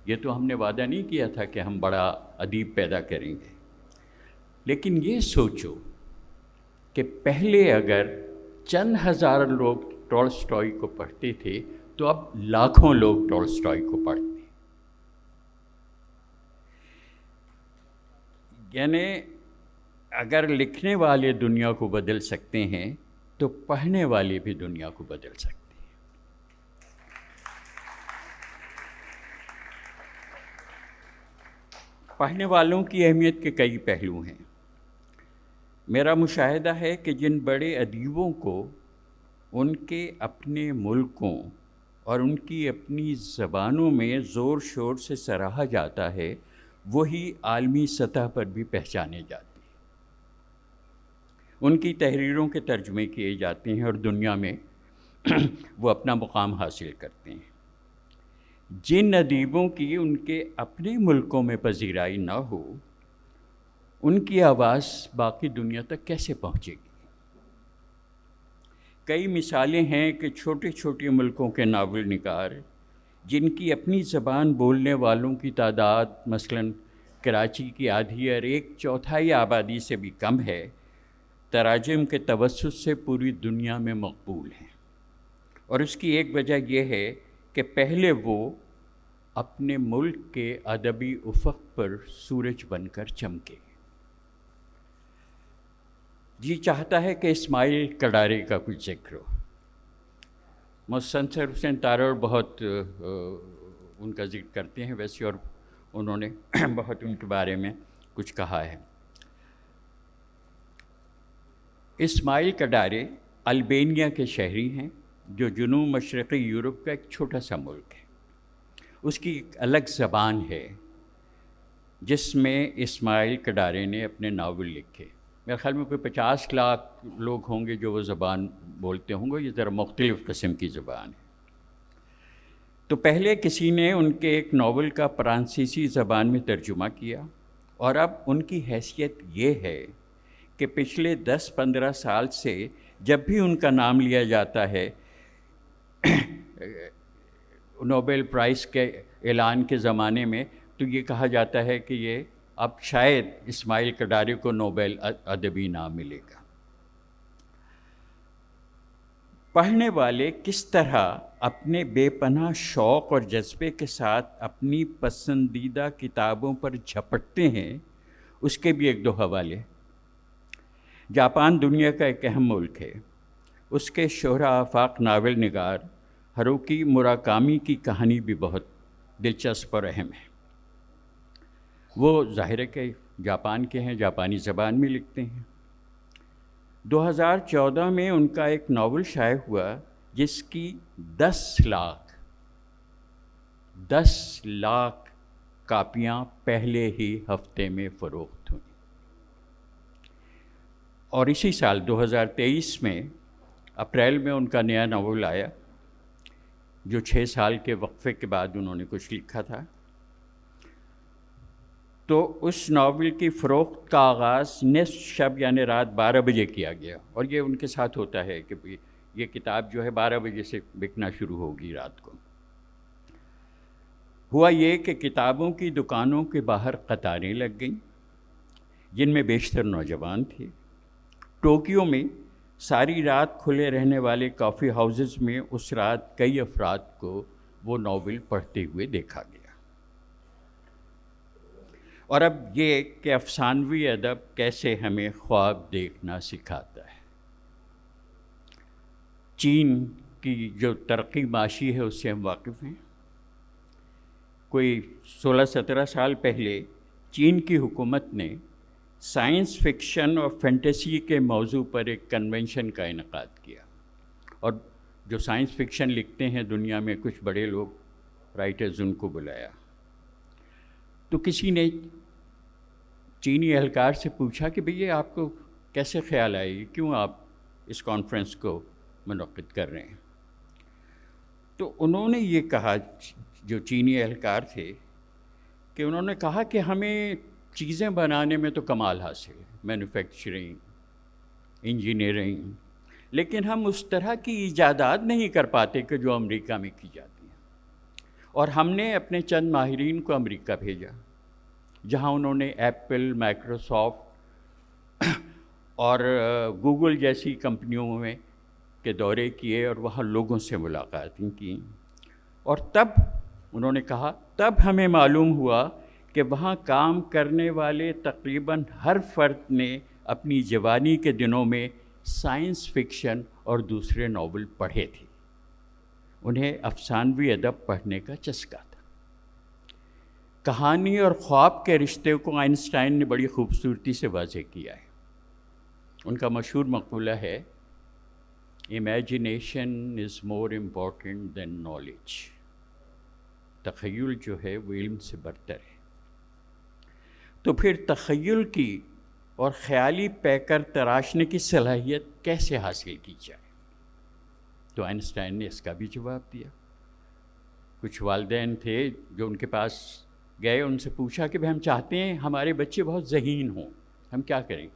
یہ تو ہم نے وعدہ نہیں کیا تھا کہ ہم بڑا ادیب پیدا کریں گے، لیکن یہ سوچو کہ پہلے اگر چند ہزار لوگ ٹولسٹائے کو پڑھتے تھے تو اب لاکھوں لوگ ٹولسٹائے کو پڑھتے ہیں۔ یعنی اگر لکھنے والے دنیا کو بدل سکتے ہیں تو پڑھنے والے بھی دنیا کو بدل سکتے ہیں۔ پڑھنے والوں کی اہمیت کے کئی پہلو ہیں۔ میرا مشاہدہ ہے کہ جن بڑے ادیبوں کو ان کے اپنے ملکوں اور ان کی اپنی زبانوں میں زور شور سے سراہا جاتا ہے، وہی عالمی سطح پر بھی پہچانے جاتے ہیں۔ ان کی تحریروں کے ترجمے کیے جاتے ہیں اور دنیا میں وہ اپنا مقام حاصل کرتے ہیں۔ جن ادیبوں کی ان کے اپنے ملکوں میں پذیرائی نہ ہو، ان کی آواز باقی دنیا تک کیسے پہنچے گی؟ کئی مثالیں ہیں کہ چھوٹے چھوٹے ملکوں کے ناول نگار جن کی اپنی زبان بولنے والوں کی تعداد مثلاً کراچی کی آدھی اور 1/4 آبادی سے بھی کم ہے، تراجم کے توسط سے پوری دنیا میں مقبول ہیں۔ اور اس کی ایک وجہ یہ ہے کہ پہلے وہ اپنے ملک کے ادبی افق پر سورج بن کر چمکے۔ جی چاہتا ہے کہ اسماعیل کڈارے کا کچھ ذکر ہو۔ مستنصر حسین تارڑ بہت ان کا ذکر کرتے ہیں ویسے، اور انہوں نے بہت ان کے بارے میں کچھ کہا ہے۔ اسماعیل کڈارے البینیا کے شہری ہیں، جو جنوب مشرقی یورپ کا ایک چھوٹا سا ملک ہے۔ اس کی ایک الگ زبان ہے جس میں اسماعیل کڈارے نے اپنے ناول لکھے۔ میرے خیال میں کوئی 50 لاکھ لوگ ہوں گے جو وہ زبان بولتے ہوں گے۔ یہ ذرا مختلف قسم کی زبان ہے۔ تو پہلے کسی نے ان کے ایک ناول کا فرانسیسی زبان میں ترجمہ کیا، اور اب ان کی حیثیت یہ ہے کہ پچھلے 10-15 سال سے جب بھی ان کا نام لیا جاتا ہے نوبل پرائز کے اعلان کے زمانے میں تو یہ کہا جاتا ہے کہ یہ اب شاید اسماعیل کڈاری کو نوبل ادبی انعام ملے گا۔ پڑھنے والے کس طرح اپنے بے پناہ شوق اور جذبے کے ساتھ اپنی پسندیدہ کتابوں پر جھپٹتے ہیں، اس کے بھی ایک دو حوالے۔ جاپان دنیا کا ایک اہم ملک ہے۔ اس کے شہرہ آفاق ناول نگار ہاروکی موراکامی کی کہانی بھی بہت دلچسپ اور اہم ہے۔ وہ ظاہر ہے کہ جاپان کے ہیں، جاپانی زبان میں لکھتے ہیں۔ 2014 میں ان کا ایک ناول شائع ہوا جس کی 10 لاکھ کاپیاں پہلے ہی ہفتے میں فروخت ہوئیں۔ اور اسی سال 2023 میں اپریل میں ان کا نیا ناول آیا جو 6 سال کے وقفے کے بعد انہوں نے کچھ لکھا تھا۔ تو اس ناول کی فروخت کا آغاز نصف شب یعنی رات 12 بجے کیا گیا، اور یہ ان کے ساتھ ہوتا ہے کہ یہ کتاب جو ہے 12 بجے سے بکنا شروع ہوگی رات کو۔ ہوا یہ کہ کتابوں کی دکانوں کے باہر قطاریں لگ گئیں جن میں بیشتر نوجوان تھے۔ ٹوکیو میں ساری رات کھلے رہنے والے کافی ہاؤسز میں اس رات کئی افراد کو وہ ناول پڑھتے ہوئے دیکھا گیا۔ اور اب یہ کہ افسانوی ادب کیسے ہمیں خواب دیکھنا سکھاتا ہے۔ چین کی جو ترقی معاشی ہے اس سے ہم واقف ہیں۔ کوئی 16-17 سال پہلے چین کی حکومت نے سائنس فکشن اور فینٹیسی کے موضوع پر ایک کنونشن کا انعقاد کیا، اور جو سائنس فکشن لکھتے ہیں دنیا میں کچھ بڑے لوگ رائٹرز ان کو بلایا۔ تو کسی نے چینی اہلکار سے پوچھا کہ بھئی آپ کو کیسے خیال آئی، کیوں آپ اس کانفرنس کو منعقد کر رہے ہیں؟ تو انہوں نے یہ کہا، جو چینی اہلکار تھے، کہ انہوں نے کہا کہ ہمیں چیزیں بنانے میں تو کمال حاصل ہے، مینوفیکچرنگ، انجینئرنگ، لیکن ہم اس طرح کی ایجادات نہیں کر پاتے کہ جو امریکہ میں کی جاتی ہیں۔ اور ہم نے اپنے چند ماہرین کو امریکہ بھیجا، جہاں انہوں نے ایپل، مائکروسافٹ اور گوگل جیسی کمپنیوں میں کے دورے کیے اور وہاں لوگوں سے ملاقاتیں کیں، اور تب انہوں نے کہا تب ہمیں معلوم ہوا کہ وہاں کام کرنے والے تقریباً ہر فرد نے اپنی جوانی کے دنوں میں سائنس فکشن اور دوسرے ناول پڑھے تھے۔ انہیں افسانوی ادب پڑھنے کا چسکا تھا۔ کہانی اور خواب کے رشتے کو آئنسٹائن نے بڑی خوبصورتی سے واضح کیا ہے۔ ان کا مشہور مقولہ ہے، امیجنیشن از مور امپورٹنٹ دین نالج۔ تخیل جو ہے وہ علم سے برتر ہے۔ تو پھر تخیل کی اور خیالی پیکر تراشنے کی صلاحیت کیسے حاصل کی جائے؟ تو آئنسٹائن نے اس کا بھی جواب دیا۔ کچھ والدین تھے جو ان کے پاس گئے، ان سے پوچھا کہ ہم چاہتے ہیں ہمارے بچے بہت ذہین ہوں، ہم کیا کریں؟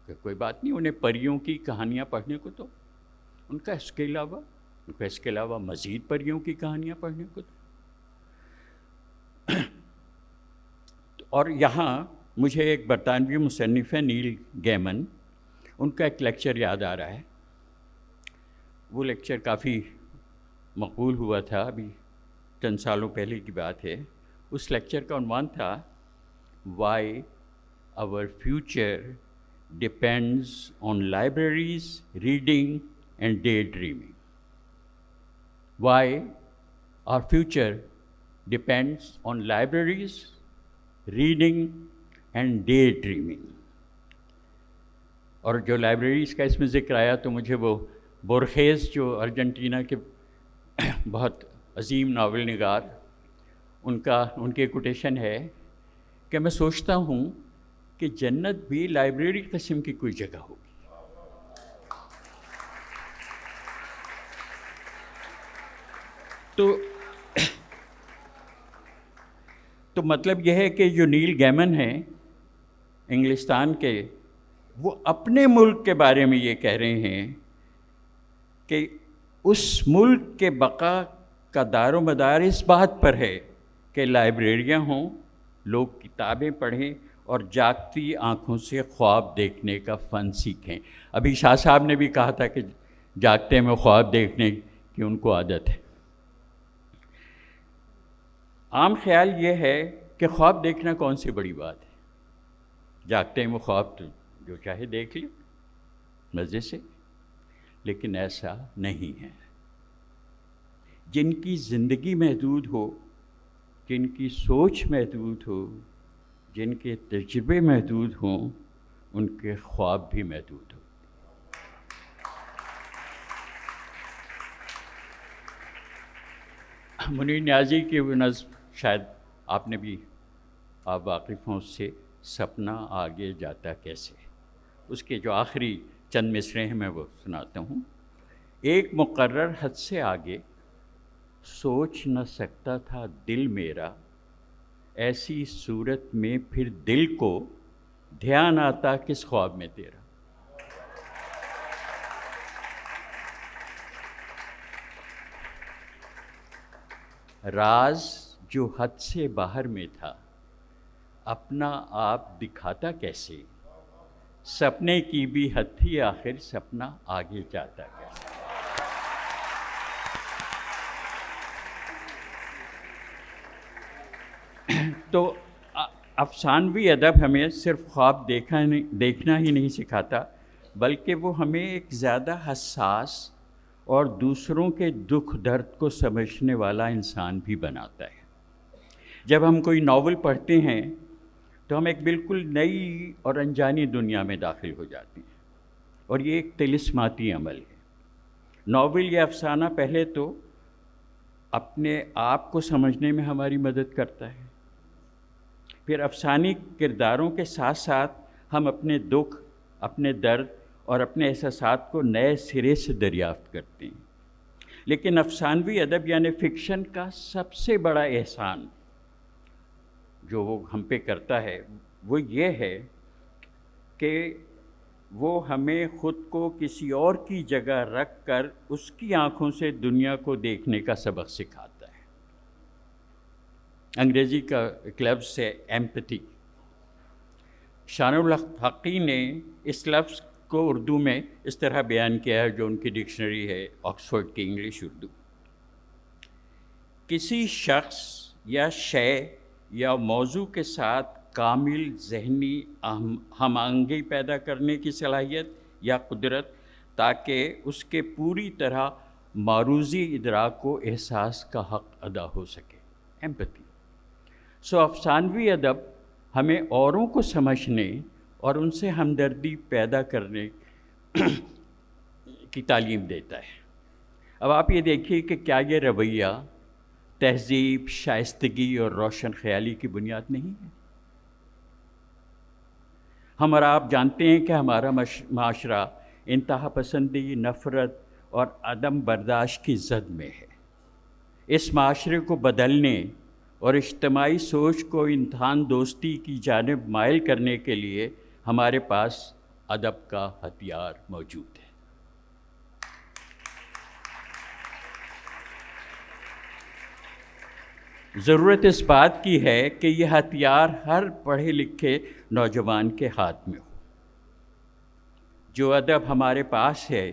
کہ کوئی بات نہیں، انہیں پریوں کی کہانیاں پڑھنے کو تو ان کا اس کے علاوہ مزید پریوں کی کہانیاں پڑھنے کو تو۔ اور یہاں مجھے ایک برطانوی مصنف ہے نیل گیمن، ان کا ایک لیکچر یاد آ رہا ہے۔ وہ لیکچر کافی مقبول ہوا تھا، ابھی چند سالوں پہلے کی بات ہے۔ اس لیکچر کا عنوان تھا why our future depends on libraries, reading and day dreaming. Why our future depends on libraries, reading and day dreaming. اور جو لائبریریز کا اس میں ذکر آیا تو مجھے وہ بورخیز جو ارجنٹینا کے بہت عظیم ناول نگار، ان کی کوٹیشن ہے کہ میں سوچتا ہوں کہ جنت بھی لائبریری قسم کی کوئی جگہ ہوگی۔ تو مطلب یہ ہے کہ جو نیل گیمن ہیں انگلستان کے، وہ اپنے ملک کے بارے میں یہ کہہ رہے ہیں کہ اس ملک کے بقا کا دار و مدار اس بات پر ہے کہ لائبریریاں ہوں، لوگ کتابیں پڑھیں اور جاگتی آنکھوں سے خواب دیکھنے کا فن سیکھیں۔ ابھی شاہ صاحب نے بھی کہا تھا کہ جاگتے میں خواب دیکھنے کی ان کو عادت ہے۔ عام خیال یہ ہے کہ خواب دیکھنا کون سی بڑی بات ہے، جاگتے میں خواب تو جو چاہے دیکھ لیں مزے سے، لیکن ایسا نہیں ہے۔ جن کی زندگی محدود ہو، جن کی سوچ محدود ہو، جن کے تجربے محدود ہوں، ان کے خواب بھی محدود ہوں۔ منیر نیازی کی وہ نظم شاید آپ نے بھی آپ واقف ہوں اس سے، سپنا آگے جاتا کیسے، اس کے جو آخری چند مصرے ہیں میں وہ سناتا ہوں۔ ایک مقرر حد سے آگے سوچ نہ سکتا تھا دل میرا، ایسی صورت میں پھر دل کو دھیان آتا کس خواب میں تیرا۔ راز جو حد سے باہر میں تھا اپنا آپ دکھاتا کیسے، سپنے کی بھی حد تھی آخر سپنا آگے جاتا کیسے۔ تو افسانوی ادب ہمیں صرف خواب دیکھنا ہی نہیں سکھاتا، بلکہ وہ ہمیں ایک زیادہ حساس اور دوسروں کے دکھ درد کو سمجھنے والا انسان بھی بناتا ہے۔ جب ہم کوئی ناول پڑھتے ہیں تو ہم ایک بالکل نئی اور انجانی دنیا میں داخل ہو جاتے ہیں، اور یہ ایک طلسماتی عمل ہے۔ ناول یا افسانہ پہلے تو اپنے آپ کو سمجھنے میں ہماری مدد کرتا ہے، پھر افسانی کرداروں کے ساتھ ساتھ ہم اپنے دکھ، اپنے درد اور اپنے احساسات کو نئے سرے سے دریافت کرتے ہیں۔ لیکن افسانوی ادب یعنی فکشن کا سب سے بڑا احسان جو وہ ہم پہ کرتا ہے وہ یہ ہے کہ وہ ہمیں خود کو کسی اور کی جگہ رکھ کر اس کی آنکھوں سے دنیا کو دیکھنے کا سبق سکھاتا ہے۔ انگریزی کا ایک لفظ ہے ایمپتھی۔ شان الحقی نے اس لفظ کو اردو میں اس طرح بیان کیا ہے، جو ان کی ڈکشنری ہے آکسفورڈ کی انگلش اردو۔ کسی شخص یا شے یا موضوع کے ساتھ کامل ذہنی ہم آہنگی پیدا کرنے کی صلاحیت یا قدرت، تاکہ اس کے پوری طرح معروضی ادراک و احساس کا حق ادا ہو سکے، ایمپتھی۔ افسانوی ادب ہمیں اوروں کو سمجھنے اور ان سے ہمدردی پیدا کرنے کی تعلیم دیتا ہے۔ اب آپ یہ دیکھیے کہ کیا یہ رویہ تہذیب، شائستگی اور روشن خیالی کی بنیاد نہیں ہے؟ ہم اور آپ جانتے ہیں کہ ہمارا معاشرہ انتہا پسندی، نفرت اور عدم برداشت کی زد میں ہے۔ اس معاشرے کو بدلنے اور اجتماعی سوچ کو انسان دوستی کی جانب مائل کرنے کے لیے ہمارے پاس ادب کا ہتھیار موجود ہے۔ ضرورت اس بات کی ہے کہ یہ ہتھیار ہر پڑھے لکھے نوجوان کے ہاتھ میں ہو۔ جو ادب ہمارے پاس ہے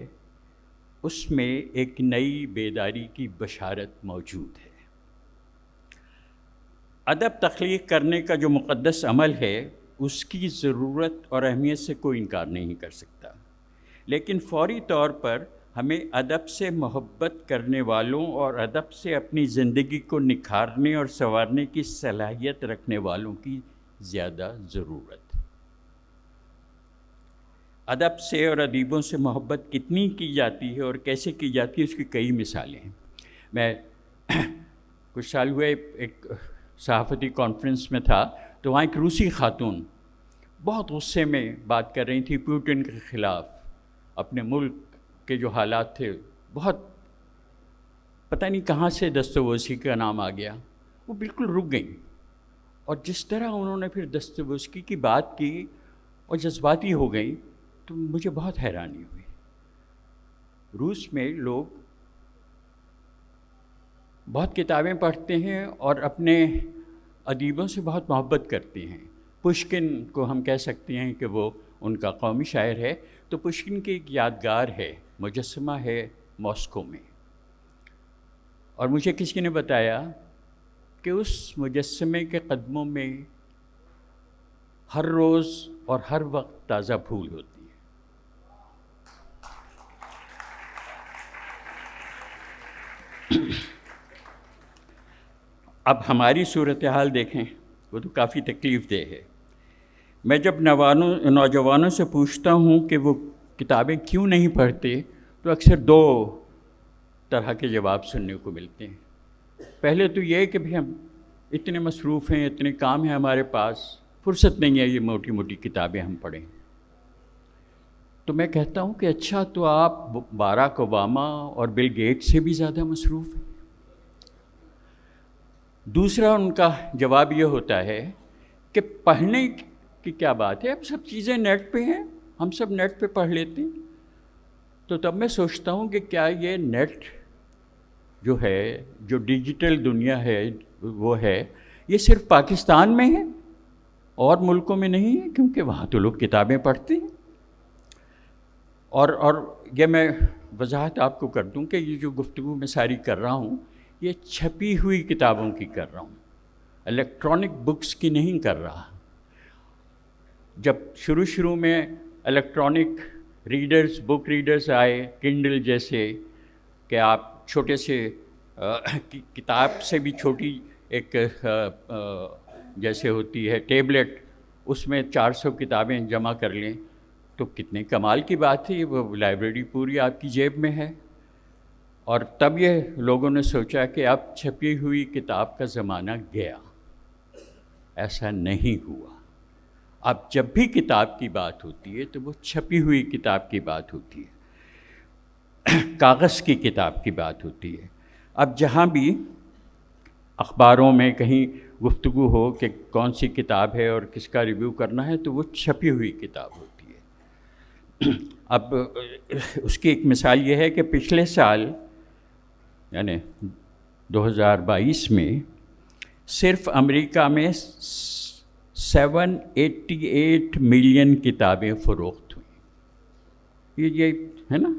اس میں ایک نئی بیداری کی بشارت موجود ہے۔ ادب تخلیق کرنے کا جو مقدس عمل ہے اس کی ضرورت اور اہمیت سے کوئی انکار نہیں کر سکتا، لیکن فوری طور پر ہمیں ادب سے محبت کرنے والوں اور ادب سے اپنی زندگی کو نکھارنے اور سنوارنے کی صلاحیت رکھنے والوں کی زیادہ ضرورت ہے۔ ادب سے اور ادیبوں سے محبت کتنی کی جاتی ہے اور کیسے کی جاتی ہے اس کی کئی مثالیں ہیں۔ میں کچھ سال ہوئے ایک صحافتی کانفرنس میں تھا، تو وہاں ایک روسی خاتون بہت غصے میں بات کر رہی تھی پوٹن کے خلاف۔ اپنے ملک کے جو حالات تھے، بہت پتہ نہیں کہاں سے دستویوسکی کا نام آ گیا، وہ بالکل رک گئیں، اور جس طرح انہوں نے پھر دستویوسکی کی بات کی اور جذباتی ہو گئیں تو مجھے بہت حیرانی ہوئی۔ روس میں لوگ بہت کتابیں پڑھتے ہیں اور اپنے ادیبوں سے بہت محبت کرتے ہیں. پشکن کو ہم کہہ سکتے ہیں کہ وہ ان کا قومی شاعر ہے. تو پشکن کی ایک یادگار ہے, مجسمہ ہے ماسکو میں, اور مجھے کسی نے بتایا کہ اس مجسمے کے قدموں میں ہر روز اور ہر وقت تازہ پھول ہوتی ہے. اب ہماری صورتحال دیکھیں, وہ تو کافی تکلیف دہ ہے. میں جب نوجوانوں سے پوچھتا ہوں کہ وہ کتابیں کیوں نہیں پڑھتے, تو اکثر دو طرح کے جواب سننے کو ملتے ہیں. پہلے تو یہ کہ بھی ہم اتنے مصروف ہیں, اتنے کام ہیں ہمارے پاس, فرصت نہیں ہے یہ موٹی موٹی کتابیں ہم پڑھیں. تو میں کہتا ہوں کہ اچھا, تو آپ باراک اوباما اور بل گیٹ سے بھی زیادہ مصروف ہیں. دوسرا ان کا جواب یہ ہوتا ہے کہ پڑھنے کی کیا بات ہے, اب سب چیزیں نیٹ پہ ہیں, ہم سب نیٹ پہ پڑھ لیتے ہیں. تو تب میں سوچتا ہوں کہ کیا یہ نیٹ جو ہے, جو ڈیجیٹل دنیا ہے وہ ہے, یہ صرف پاکستان میں ہے اور ملکوں میں نہیں ہے, کیونکہ وہاں تو لوگ کتابیں پڑھتے ہیں. اور یہ میں وضاحت آپ کو کر دوں کہ یہ جو گفتگو میں ساری کر رہا ہوں, یہ چھپی ہوئی کتابوں کی کر رہا ہوں, الیکٹرانک بکس کی نہیں کر رہا. جب شروع میں الیکٹرانک ریڈرز, بک ریڈرز آئے, کنڈل جیسے, کہ آپ چھوٹے سے کتاب سے بھی چھوٹی ایک جیسے ہوتی ہے ٹیبلٹ, اس میں 400 کتابیں جمع کر لیں, تو کتنے کمال کی بات ہے, وہ لائبریری پوری آپ کی جیب میں ہے. اور تب یہ لوگوں نے سوچا کہ اب چھپی ہوئی کتاب کا زمانہ گیا. ایسا نہیں ہوا. اب جب بھی کتاب کی بات ہوتی ہے تو وہ چھپی ہوئی کتاب کی بات ہوتی ہے, کاغذ کی کتاب کی بات ہوتی ہے. اب جہاں بھی اخباروں میں کہیں گفتگو ہو کہ کون سی کتاب ہے اور کس کا ریویو کرنا ہے, تو وہ چھپی ہوئی کتاب ہوتی ہے. اب اس کی ایک مثال یہ ہے کہ پچھلے سال یعنی 2022 میں صرف امریکہ میں 788 ملین کتابیں فروخت ہوئیں. یہ ہے نا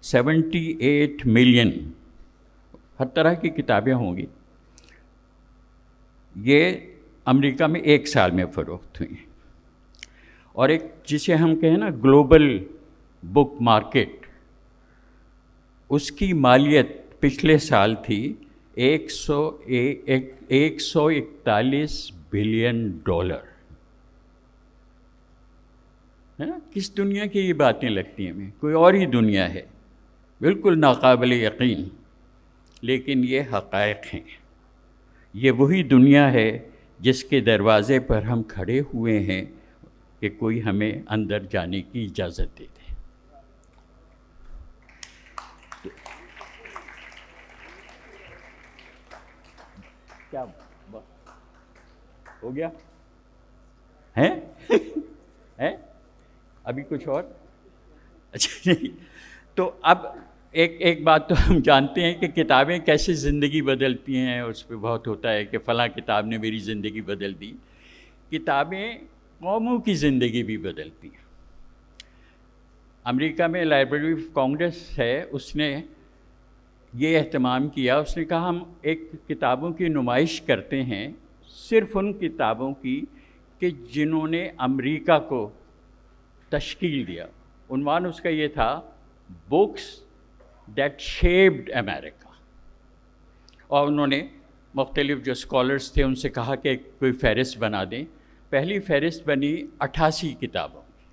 78 ملین, ہر طرح کی کتابیں ہوں گی, یہ امریکہ میں ایک سال میں فروخت ہوئی. اور ایک جسے ہم کہیں نا گلوبل بک مارکیٹ, اس کی مالیت پچھلے سال تھی 141 بلین ڈالر. ہے نا, کس دنیا کی یہ باتیں لگتی ہیں ہمیں, کوئی اور ہی دنیا ہے, بالکل ناقابل یقین, لیکن یہ حقائق ہیں. یہ وہی دنیا ہے جس کے دروازے پر ہم کھڑے ہوئے ہیں کہ کوئی ہمیں اندر جانے کی اجازت دے دے. کیا ہو گیا ہے ابھی کچھ اور؟ اچھا نہیں. تو اب ایک بات تو ہم جانتے ہیں کہ کتابیں کیسے زندگی بدلتی ہیں. اس پہ بہت ہوتا ہے کہ فلاں کتاب نے میری زندگی بدل دی. کتابیں قوموں کی زندگی بھی بدلتی ہیں. امریکہ میں لائبریری آف کانگریس ہے, اس نے یہ اہتمام کیا, اس نے کہا ہم ایک کتابوں کی نمائش کرتے ہیں, صرف ان کتابوں کی کہ جنہوں نے امریکہ کو تشکیل دیا. عنوان اس کا یہ تھا بکس دیٹ شیپڈ امریکہ. اور انہوں نے مختلف جو اسکالرس تھے ان سے کہا کہ کوئی فہرست بنا دیں. پہلی فہرست بنی 88 کتابوں کی,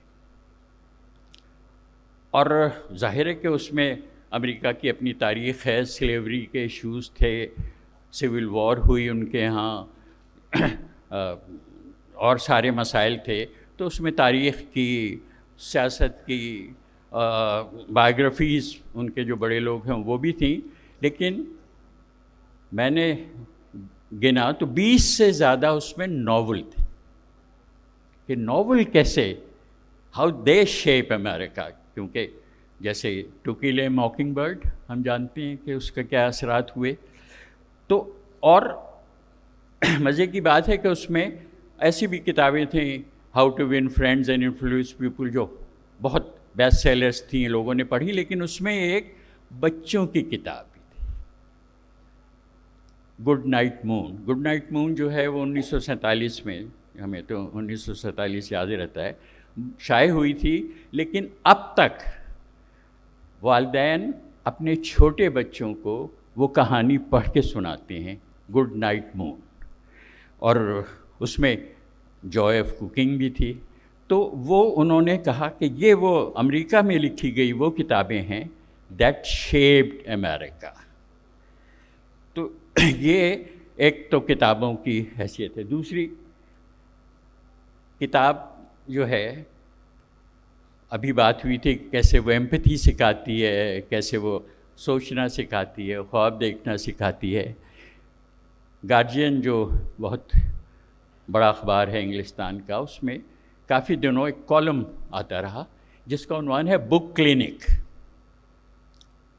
اور ظاہر ہے کہ اس میں امریکہ کی اپنی تاریخ ہے, سلیوری کے ایشوز تھے, سول وار ہوئی ان کے ہاں, اور سارے مسائل تھے. تو اس میں تاریخ کی, سیاست کی, بایوگرافیز ان کے جو بڑے لوگ ہیں وہ بھی تھیں. لیکن میں نے گنا تو 20 سے زیادہ اس میں ناول تھے, کہ ناول کیسے, ہاؤ دے شیپ امریکہ. کیونکہ جیسے to kill a mocking bird ہم جانتے ہیں کہ اس کا کیا اثرات ہوئے, تو اور مزے کی بات ہے کہ اس میں ایسی بھی کتابیں تھیں، how to win friends and influence people, جو بہت بیسٹ سیلرس تھیں، لوگوں نے پڑھی، لیکن اس میں ایک بچوں کی کتاب بھی تھی، گڈ نائٹ مون۔ گڈ نائٹ مون جو ہے وہ 1947 میں، ہمیں تو 1947 یاد رہتا ہے، شائع ہوئی تھی، لیکن اب تک والدین اپنے چھوٹے بچوں کو وہ کہانی پڑھ کے سناتے ہیں، گڈ نائٹ مون۔ اور اس میں جوائے آف کوکنگ بھی تھی۔ تو وہ انہوں نے کہا کہ یہ وہ امریکہ میں لکھی گئی وہ کتابیں ہیں دیٹ شیپڈ امریکہ۔ تو یہ ایک تو کتابوں کی حیثیت ہے۔ دوسری کتاب جو ہے، ابھی بات ہوئی تھی کیسے وہ ایمپتھی سکھاتی ہے، کیسے وہ سوچنا سکھاتی ہے، خواب دیکھنا سکھاتی ہے۔ گارجین جو بہت بڑا اخبار ہے انگلستان کا، اس میں کافی دنوں ایک کالم آتا رہا جس کا عنوان ہے بک کلینک،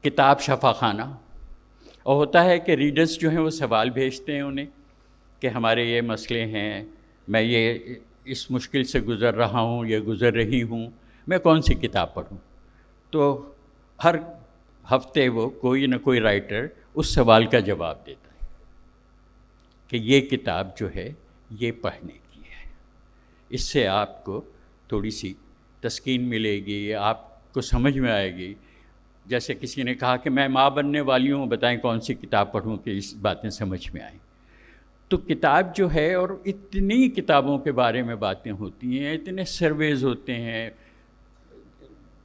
کتاب شفا خانہ۔ اور ہوتا ہے کہ ریڈرز جو ہیں وہ سوال بھیجتے ہیں انہیں کہ ہمارے یہ مسئلے ہیں، میں یہ اس مشکل سے گزر رہا ہوں، یہ گزر رہی ہوں، میں کون سی کتاب پڑھوں؟ تو ہر ہفتے وہ کوئی نہ کوئی رائٹر اس سوال کا جواب دیتا ہے کہ یہ کتاب جو ہے یہ پڑھنے کی ہے، اس سے آپ کو تھوڑی سی تسکین ملے گی، آپ کو سمجھ میں آئے گی۔ جیسے کسی نے کہا کہ میں ماں بننے والی ہوں، بتائیں کون سی کتاب پڑھوں کہ اس باتیں سمجھ میں آئیں۔ تو کتاب جو ہے، اور اتنی کتابوں کے بارے میں باتیں ہوتی ہیں، اتنے سرویز ہوتے ہیں،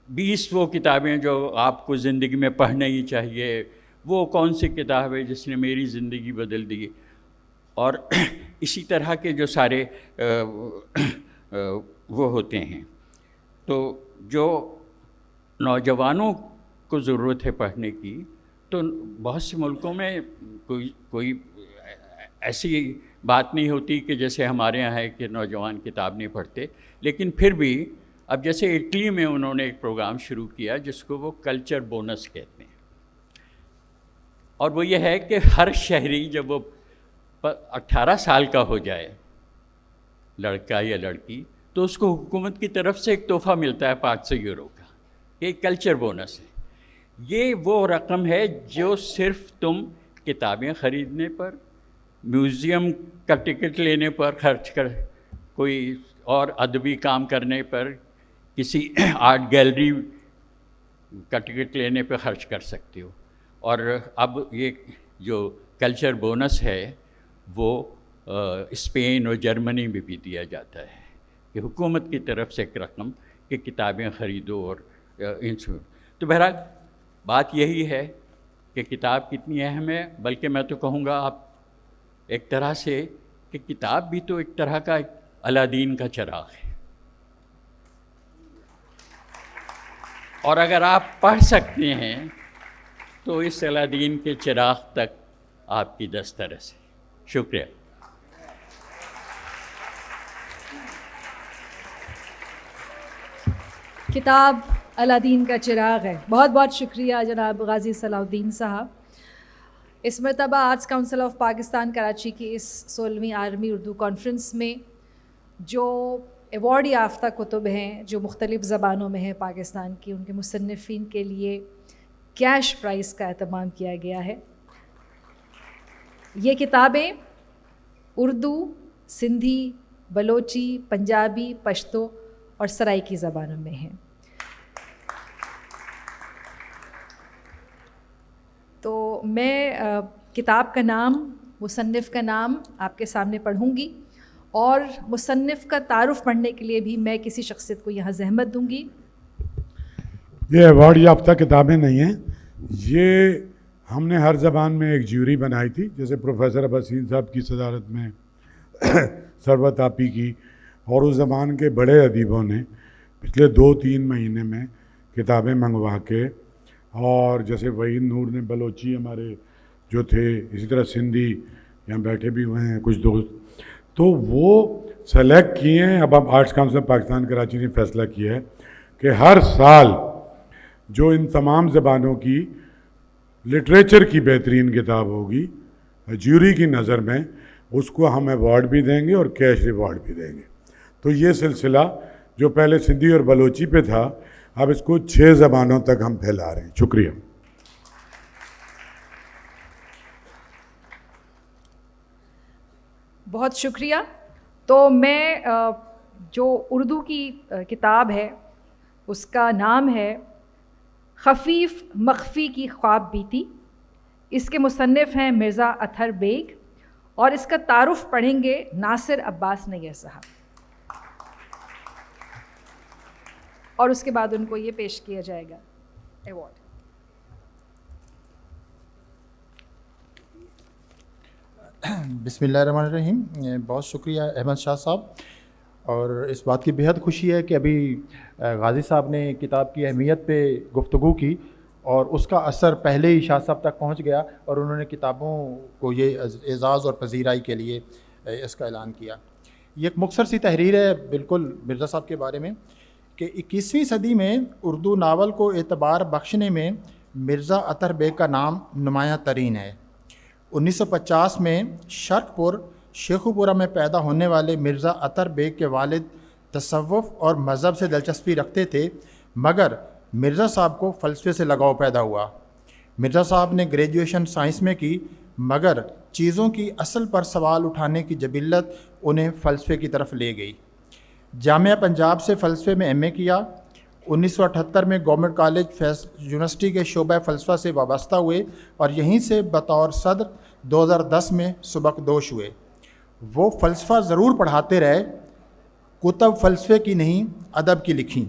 20 وہ کتابیں جو آپ کو زندگی میں پڑھنا ہی چاہیے، وہ کون سی کتاب ہے جس نے میری زندگی بدل دی، اور اسی طرح کے جو سارے وہ ہوتے ہیں۔ تو جو نوجوانوں کو ضرورت ہے پڑھنے کی، تو بہت سے ملکوں میں کوئی ایسی بات نہیں ہوتی کہ جیسے ہمارے یہاں ہے کہ نوجوان کتاب نہیں پڑھتے، لیکن پھر بھی اب جیسے اٹلی میں انہوں نے ایک پروگرام شروع کیا جس کو وہ کلچر بونس کہتے ہیں، اور وہ یہ ہے کہ ہر شہری جب وہ 18 سال کا ہو جائے، لڑکا یا لڑکی، تو اس کو حکومت کی طرف سے ایک تحفہ ملتا ہے 500 یورو کا، یہ کلچر بونس ہے۔ یہ وہ رقم ہے جو صرف تم کتابیں خریدنے پر، میوزیم کا ٹکٹ لینے پر خرچ کر، کوئی اور ادبی کام کرنے پر، کسی آرٹ گیلری کا ٹکٹ لینے پہ خرچ کر سکتے ہو۔ اور اب یہ جو کلچر بونس ہے وہ اسپین اور جرمنی میں بھی دیا جاتا ہے کہ حکومت کی طرف سے ایک رقم کہ کتابیں خریدو اور تو بہرحال بات یہی ہے کہ کتاب کتنی اہم ہے، بلکہ میں تو کہوں گا آپ ایک طرح سے کہ کتاب بھی تو ایک طرح کا الادین کا چراغ ہے، اور اگر آپ پڑھ سکتے ہیں تو اس الادین کے چراغ تک آپ کی دسترس ہے۔ شکریہ۔ کتاب الادین کا چراغ ہے۔ بہت بہت شکریہ جناب غازی صلاح الدین صاحب۔ اس مرتبہ arts council of Pakistan Karachi کی اس 16ویں عالمی اردو کانفرنس میں جو ایوارڈ یافتہ کتب ہیں جو مختلف زبانوں میں ہیں پاکستان کی، ان کے مصنفین کے لیے کیش پرائز کا اہتمام کیا گیا ہے۔ یہ کتابیں اردو، سندھی، بلوچی، پنجابی، پشتو اور سرائیکی زبانوں میں ہیں۔ تو میں کتاب کا نام، مصنف کا نام آپ کے سامنے پڑھوں گی، اور مصنف کا تعارف پڑھنے کے لیے بھی میں کسی شخصیت کو یہاں زحمت دوں گی۔ یہ ایوارڈ یافتہ کتابیں نہیں ہیں، یہ ہم نے ہر زبان میں ایک جیوری بنائی تھی، جیسے پروفیسر عباسین صاحب کی صدارت میں ثروت آپی کی، اور اس زبان کے بڑے ادیبوں نے پچھلے 2-3 مہینے میں کتابیں منگوا کے، اور جیسے وحید نور نے بلوچی ہمارے جو تھے، اسی طرح سندھی یہاں بیٹھے بھی ہوئے ہیں کچھ دوست، تو وہ سلیکٹ کیے ہیں۔ اب آرٹس کونسل پاکستان کراچی نے فیصلہ کیا ہے کہ ہر سال جو ان تمام زبانوں کی لٹریچر کی بہترین کتاب ہوگی، جیوری کی نظر میں اس کو ہم ایوارڈ بھی دیں گے اور کیش ریوارڈ بھی دیں گے. تو یہ سلسلہ جو پہلے سندھی اور بلوچی پہ تھا اب اس کو 6 زبانوں تک ہم پھیلا رہے ہیں. شکریہ. بہت شکریہ. تو میں جو اردو کی کتاب ہے اس کا نام ہے خفیف مخفی کی خواب بیتی. اس کے مصنف ہیں مرزا اطہر بیگ اور اس کا تعارف پڑھیں گے ناصر عباس نیر صاحب, اور اس کے بعد ان کو یہ پیش کیا جائے گا ایوارڈ. بسم اللہ الرحمن الرحیم. بہت شکریہ احمد شاہ صاحب, اور اس بات کی بہت خوشی ہے کہ ابھی غازی صاحب نے کتاب کی اہمیت پہ گفتگو کی اور اس کا اثر پہلے ہی شاہ صاحب تک پہنچ گیا اور انہوں نے کتابوں کو یہ اعزاز اور پذیرائی کے لیے اس کا اعلان کیا. یہ ایک مختصر سی تحریر ہے بالکل مرزا صاحب کے بارے میں کہ 21ویں صدی میں اردو ناول کو اعتبار بخشنے میں مرزا اطہر بیگ کا نام نمایاں ترین ہے. 1950 میں شرق پور شیخوپورہ میں پیدا ہونے والے مرزا اطہر بیگ کے والد تصوف اور مذہب سے دلچسپی رکھتے تھے, مگر مرزا صاحب کو فلسفے سے لگاؤ پیدا ہوا. مرزا صاحب نے گریجویشن سائنس میں کی, مگر چیزوں کی اصل پر سوال اٹھانے کی جبلت انہیں فلسفے کی طرف لے گئی. جامعہ پنجاب سے فلسفے میں ایم اے کیا. 1978 میں گورنمنٹ کالج یونیورسٹی کے شعبہ فلسفہ سے وابستہ ہوئے اور یہیں سے بطور صدر 2010 میں سبکدوش ہوئے. وہ فلسفہ ضرور پڑھاتے رہے, کتب فلسفے کی نہیں ادب کی لکھیں.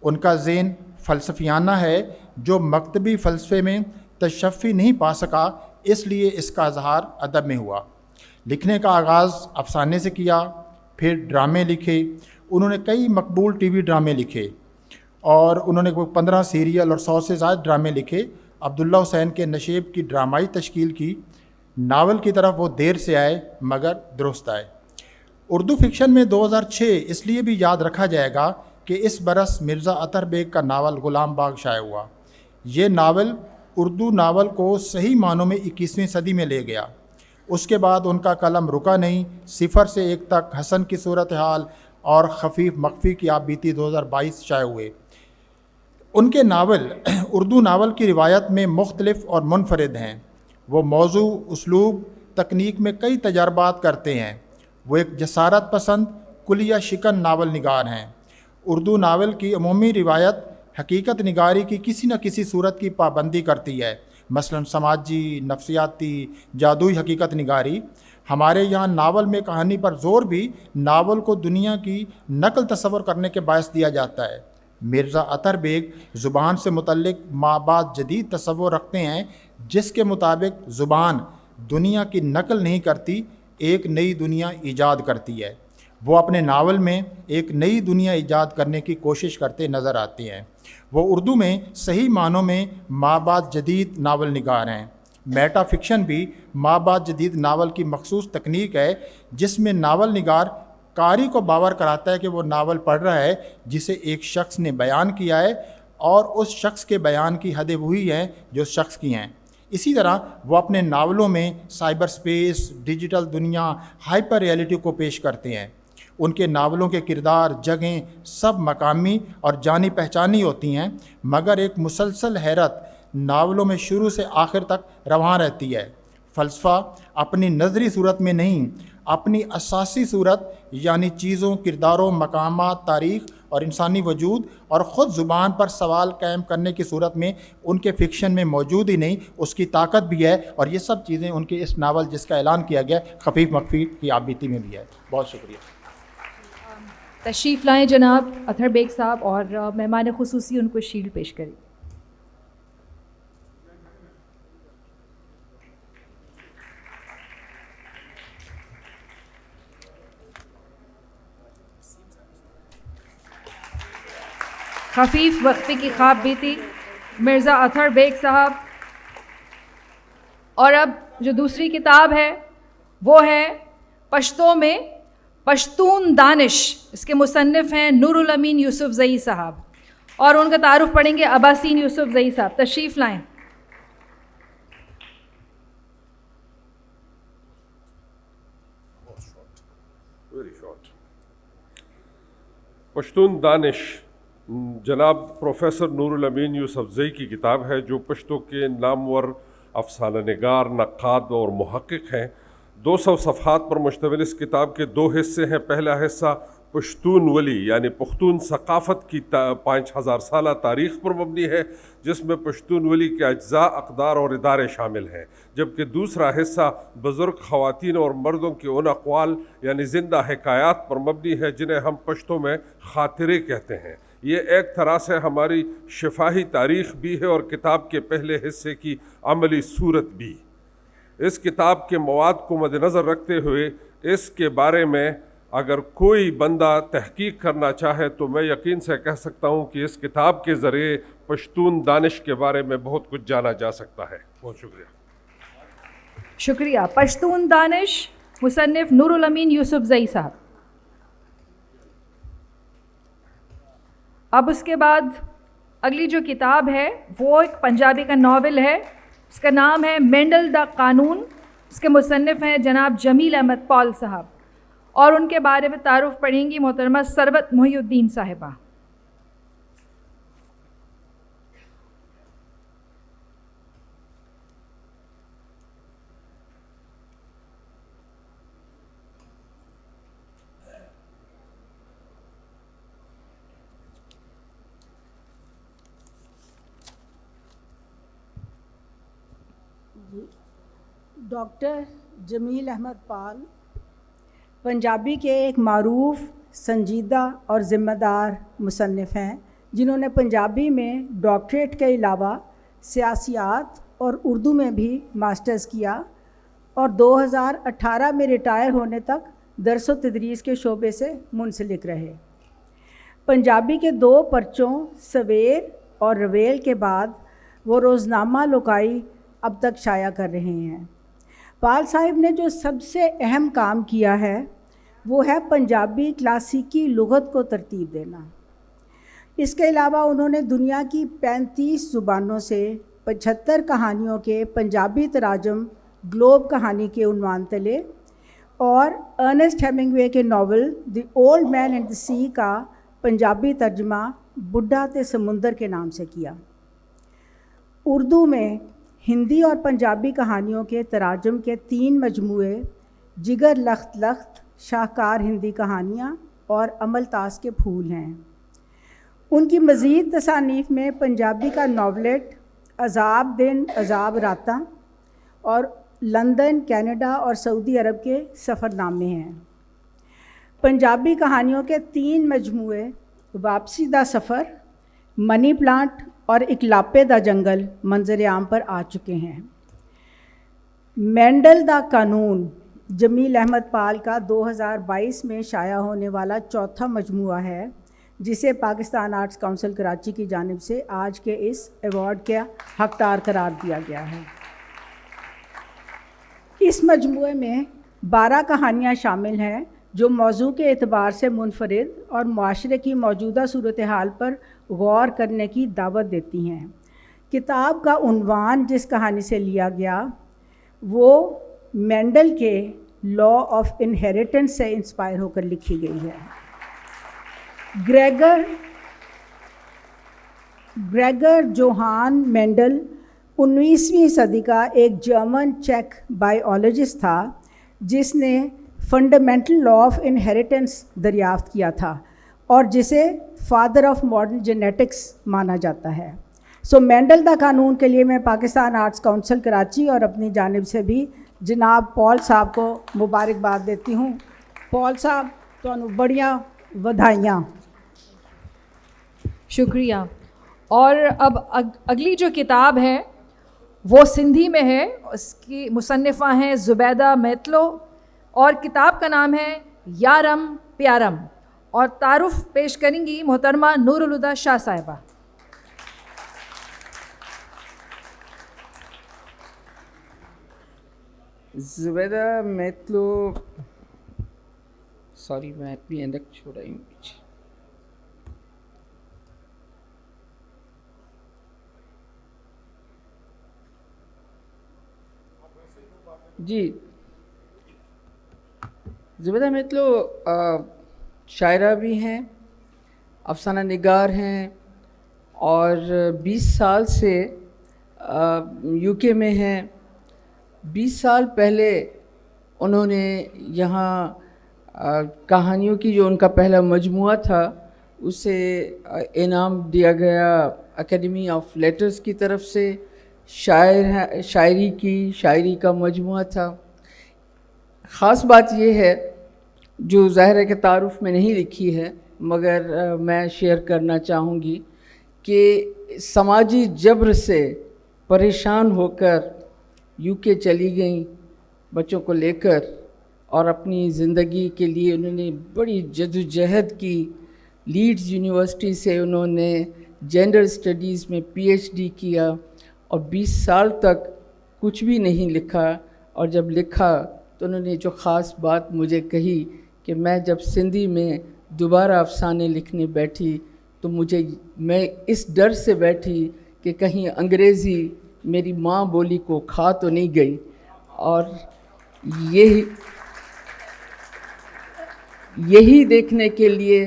ان کا ذہن فلسفیانہ ہے جو مکتبی فلسفے میں تشفی نہیں پا سکا, اس لیے اس کا اظہار ادب میں ہوا. لکھنے کا آغاز افسانے سے کیا, پھر ڈرامے لکھے. انہوں نے کئی مقبول ٹی وی ڈرامے لکھے اور انہوں نے 15 سیریل اور 100 سے زائد ڈرامے لکھے. عبداللہ حسین کے نشیب کی ڈرامائی تشکیل کی. ناول کی طرف وہ دیر سے آئے مگر درست آئے. اردو فکشن میں 2006 اس لیے بھی یاد رکھا جائے گا کہ اس برس مرزا اطہر بیگ کا ناول غلام باغ شائع ہوا. یہ ناول اردو ناول کو صحیح معنوں میں 21ویں صدی میں لے گیا. اس کے بعد ان کا قلم رکا نہیں. 0 سے 1 تک, حسن کی صورتحال اور خفیف مخفی کی آپ بیتی 2022 شائع ہوئے. ان کے ناول اردو ناول کی روایت میں مختلف اور منفرد ہیں. وہ موضوع, اسلوب, تکنیک میں کئی تجربات کرتے ہیں. وہ ایک جسارت پسند کلیہ شکن ناول نگار ہیں. اردو ناول کی عمومی روایت حقیقت نگاری کی کسی نہ کسی صورت کی پابندی کرتی ہے, مثلا سماجی, نفسیاتی, جادوئی حقیقت نگاری. ہمارے یہاں ناول میں کہانی پر زور بھی ناول کو دنیا کی نقل تصور کرنے کے باعث دیا جاتا ہے. مرزا اطہر بیگ زبان سے متعلق مابعد جدید تصور رکھتے ہیں جس کے مطابق زبان دنیا کی نقل نہیں کرتی, ایک نئی دنیا ایجاد کرتی ہے. وہ اپنے ناول میں ایک نئی دنیا ایجاد کرنے کی کوشش کرتے نظر آتے ہیں. وہ اردو میں صحیح معنوں میں مابعد جدید ناول نگار ہیں. میٹا فکشن بھی مابعد جدید ناول کی مخصوص تکنیک ہے جس میں ناول نگار قاری کو باور کراتا ہے کہ وہ ناول پڑھ رہا ہے جسے ایک شخص نے بیان کیا ہے اور اس شخص کے بیان کی حدیں وہی ہیں جو اس شخص کی ہیں. اسی طرح وہ اپنے ناولوں میں سائبر سپیس, ڈیجیٹل دنیا, ہائپر ریئلٹی کو پیش کرتے ہیں. ان کے ناولوں کے کردار, جگہیں سب مقامی اور جانی پہچانی ہوتی ہیں, مگر ایک مسلسل حیرت ناولوں میں شروع سے آخر تک رواں رہتی ہے. فلسفہ اپنی نظری صورت میں نہیں, اپنی اساسی صورت یعنی چیزوں, کرداروں, مقامات, تاریخ اور انسانی وجود اور خود زبان پر سوال قائم کرنے کی صورت میں ان کے فکشن میں موجود ہی نہیں, اس کی طاقت بھی ہے. اور یہ سب چیزیں ان کے اس ناول جس کا اعلان کیا گیا خفیف مخفی کی آپ بیتی میں بھی ہے. بہت شکریہ. تشریف لائیں جناب اطہر بیگ صاحب, اور مہمان خصوصی ان کو شیلڈ پیش کریں. خفیف مخفی کی خواب بیتی مرزا اطہر بیگ صاحب. اور اب جو دوسری کتاب ہے وہ ہے پشتو میں پشتون دانش. اس کے مصنف ہیں نور الامین یوسف زئی صاحب, اور ان کا تعارف پڑھیں گے عباسین یوسف زئی صاحب. تشریف لائیں. پشتون دانش جناب پروفیسر نور الامین یوسفزئی کی کتاب ہے، جو پشتو کے نامور افسانہ نگار، نقاد اور محقق ہیں۔ 200 صفحات پر مشتمل اس کتاب کے 2 حصے ہیں۔ پہلا حصہ پشتون ولی یعنی پختون ثقافت کی 5000 سالہ تاریخ پر مبنی ہے، جس میں پشتون ولی کے اجزاء، اقدار اور ادارے شامل ہیں، جبکہ دوسرا حصہ بزرگ خواتین اور مردوں کے ان اقوال یعنی زندہ حکایات پر مبنی ہے جنہیں ہم پشتوں میں خاطرے کہتے ہیں۔ یہ ایک طرح سے ہماری شفاہی تاریخ بھی ہے اور کتاب کے پہلے حصے کی عملی صورت بھی۔ اس کتاب کے مواد کو مد نظر رکھتے ہوئے اس کے بارے میں اگر کوئی بندہ تحقیق کرنا چاہے تو میں یقین سے کہہ سکتا ہوں کہ اس کتاب کے ذریعے پشتون دانش کے بارے میں بہت کچھ جانا جا سکتا ہے۔ بہت شکریہ۔ شکریہ۔ پشتون دانش، مصنف نور الامین یوسفزئی صاحب۔ اب اس کے بعد اگلی جو کتاب ہے وہ ایک پنجابی کا ناول ہے، اس کا نام ہے مینڈل دا قانون۔ اس کے مصنف ہیں جناب جمیل احمد پال صاحب، اور ان کے بارے میں تعارف پڑھیں گی محترمہ ثروت محی الدین صاحبہ۔ ڈاکٹر جمیل احمد پال پنجابی کے ایک معروف، سنجیدہ اور ذمہ دار مصنف ہیں، جنہوں نے پنجابی میں ڈاکٹریٹ کے علاوہ سیاسیات اور اردو میں بھی ماسٹرز کیا اور 2018 میں ریٹائر ہونے تک درس و تدریس کے شعبے سے منسلک رہے۔ پنجابی کے 2 پرچوں سویر اور رویل کے بعد وہ روزنامہ لوکائی اب تک شائع کر رہے ہیں۔ پال صاحب نے جو سب سے اہم کام کیا ہے وہ ہے پنجابی کلاسیکی لغت کو ترتیب دینا۔ اس کے علاوہ انہوں نے دنیا کی 35 زبانوں سے 75 کہانیوں کے پنجابی تراجم گلوب کہانی کے عنوان تلے، اور ارنسٹ ہیمنگوے کے ناول the old man and the sea کا پنجابی ترجمہ بڈھا تے سمندر کے نام سے کیا۔ اردو میں ہندی اور پنجابی کہانیوں کے تراجم کے 3 مجموعے جگر لخت لخت، شاہکار ہندی کہانیاں اور عمل تاس کے پھول ہیں۔ ان کی مزید تصانیف میں پنجابی کا ناولٹ عذاب دن عذاب راتاں اور لندن، کینیڈا اور سعودی عرب کے سفر نامے ہیں۔ پنجابی کہانیوں کے 3 مجموعے واپسی دا سفر، منی پلانٹ اور اکلاپے دا جنگل منظر عام پر آ چکے ہیں۔ مینڈل دا قانون جمیل احمد پال کا 2022 میں شائع ہونے والا 4تھا مجموعہ ہے، جسے پاکستان آرٹس کونسل کراچی کی جانب سے آج کے اس ایوارڈ کا حقدار قرار دیا گیا ہے۔ اس مجموعے میں 12 کہانیاں شامل ہیں جو موضوع کے اعتبار سے منفرد اور معاشرے کی موجودہ صورتحال پر غور کرنے کی دعوت دیتی ہیں۔ کتاب کا عنوان جس کہانی سے لیا گیا وہ مینڈل کے لا آف انہیریٹنس سے انسپائر ہو کر لکھی گئی ہے۔ گریگر جوہان مینڈل 19ویں صدی کا ایک جرمن چیک بائیولوجسٹ تھا جس نے فنڈامنٹل لا آف انہیریٹنس دریافت کیا تھا اور جسے فادر آف ماڈرن جینیٹکس مانا جاتا ہے۔ مینڈل دا قانون کے لیے میں پاکستان آرٹس کونسل کراچی اور اپنی جانب سے بھی جناب پال صاحب کو مبارکباد دیتی ہوں۔ پال صاحب تانوں بڑیاں ودھائیاں۔ شکریہ۔ اور اب اگلی جو کتاب ہے وہ سندھی میں ہے، اس کی مصنفہ ہیں زبیدہ میتلو، اور کتاب کا نام ہے یارم پیارم، اور تعارف پیش کریں گی محترمہ نور الہدا شاہ صاحبہ۔ زبیدہ میتلو، سوری میں اپنی اینڈک چھوڑ رہی ہوں پیچھے۔ جی، زبیدہ میتلو شاعرہ بھی ہیں افسانہ نگار ہیں اور 20 سال سے یو کے میں ہیں. 20 سال پہلے انہوں نے یہاں کہانیوں کی جو ان کا پہلا مجموعہ تھا اسے انعام دیا گیا اکیڈمی آف لیٹرز کی طرف سے. شاعری کا مجموعہ تھا. خاص بات یہ ہے جو ظاہر ہے کہ تعارف میں نہیں لکھی ہے مگر میں شیئر کرنا چاہوں گی کہ سماجی جبر سے پریشان ہو کر یو کے چلی گئیں بچوں کو لے کر اور اپنی زندگی کے لیے انہوں نے بڑی جدوجہد کی. لیڈز یونیورسٹی سے انہوں نے جینڈر اسٹڈیز میں پی ایچ ڈی کیا اور 20 سال تک کچھ بھی نہیں لکھا. اور جب لکھا تو انہوں نے جو خاص بات مجھے کہی کہ میں جب سندھی میں دوبارہ افسانے لکھنے بیٹھی تو میں اس ڈر سے بیٹھی کہ کہیں انگریزی میری ماں بولی کو کھا تو نہیں گئی. اور یہی دیکھنے کے لیے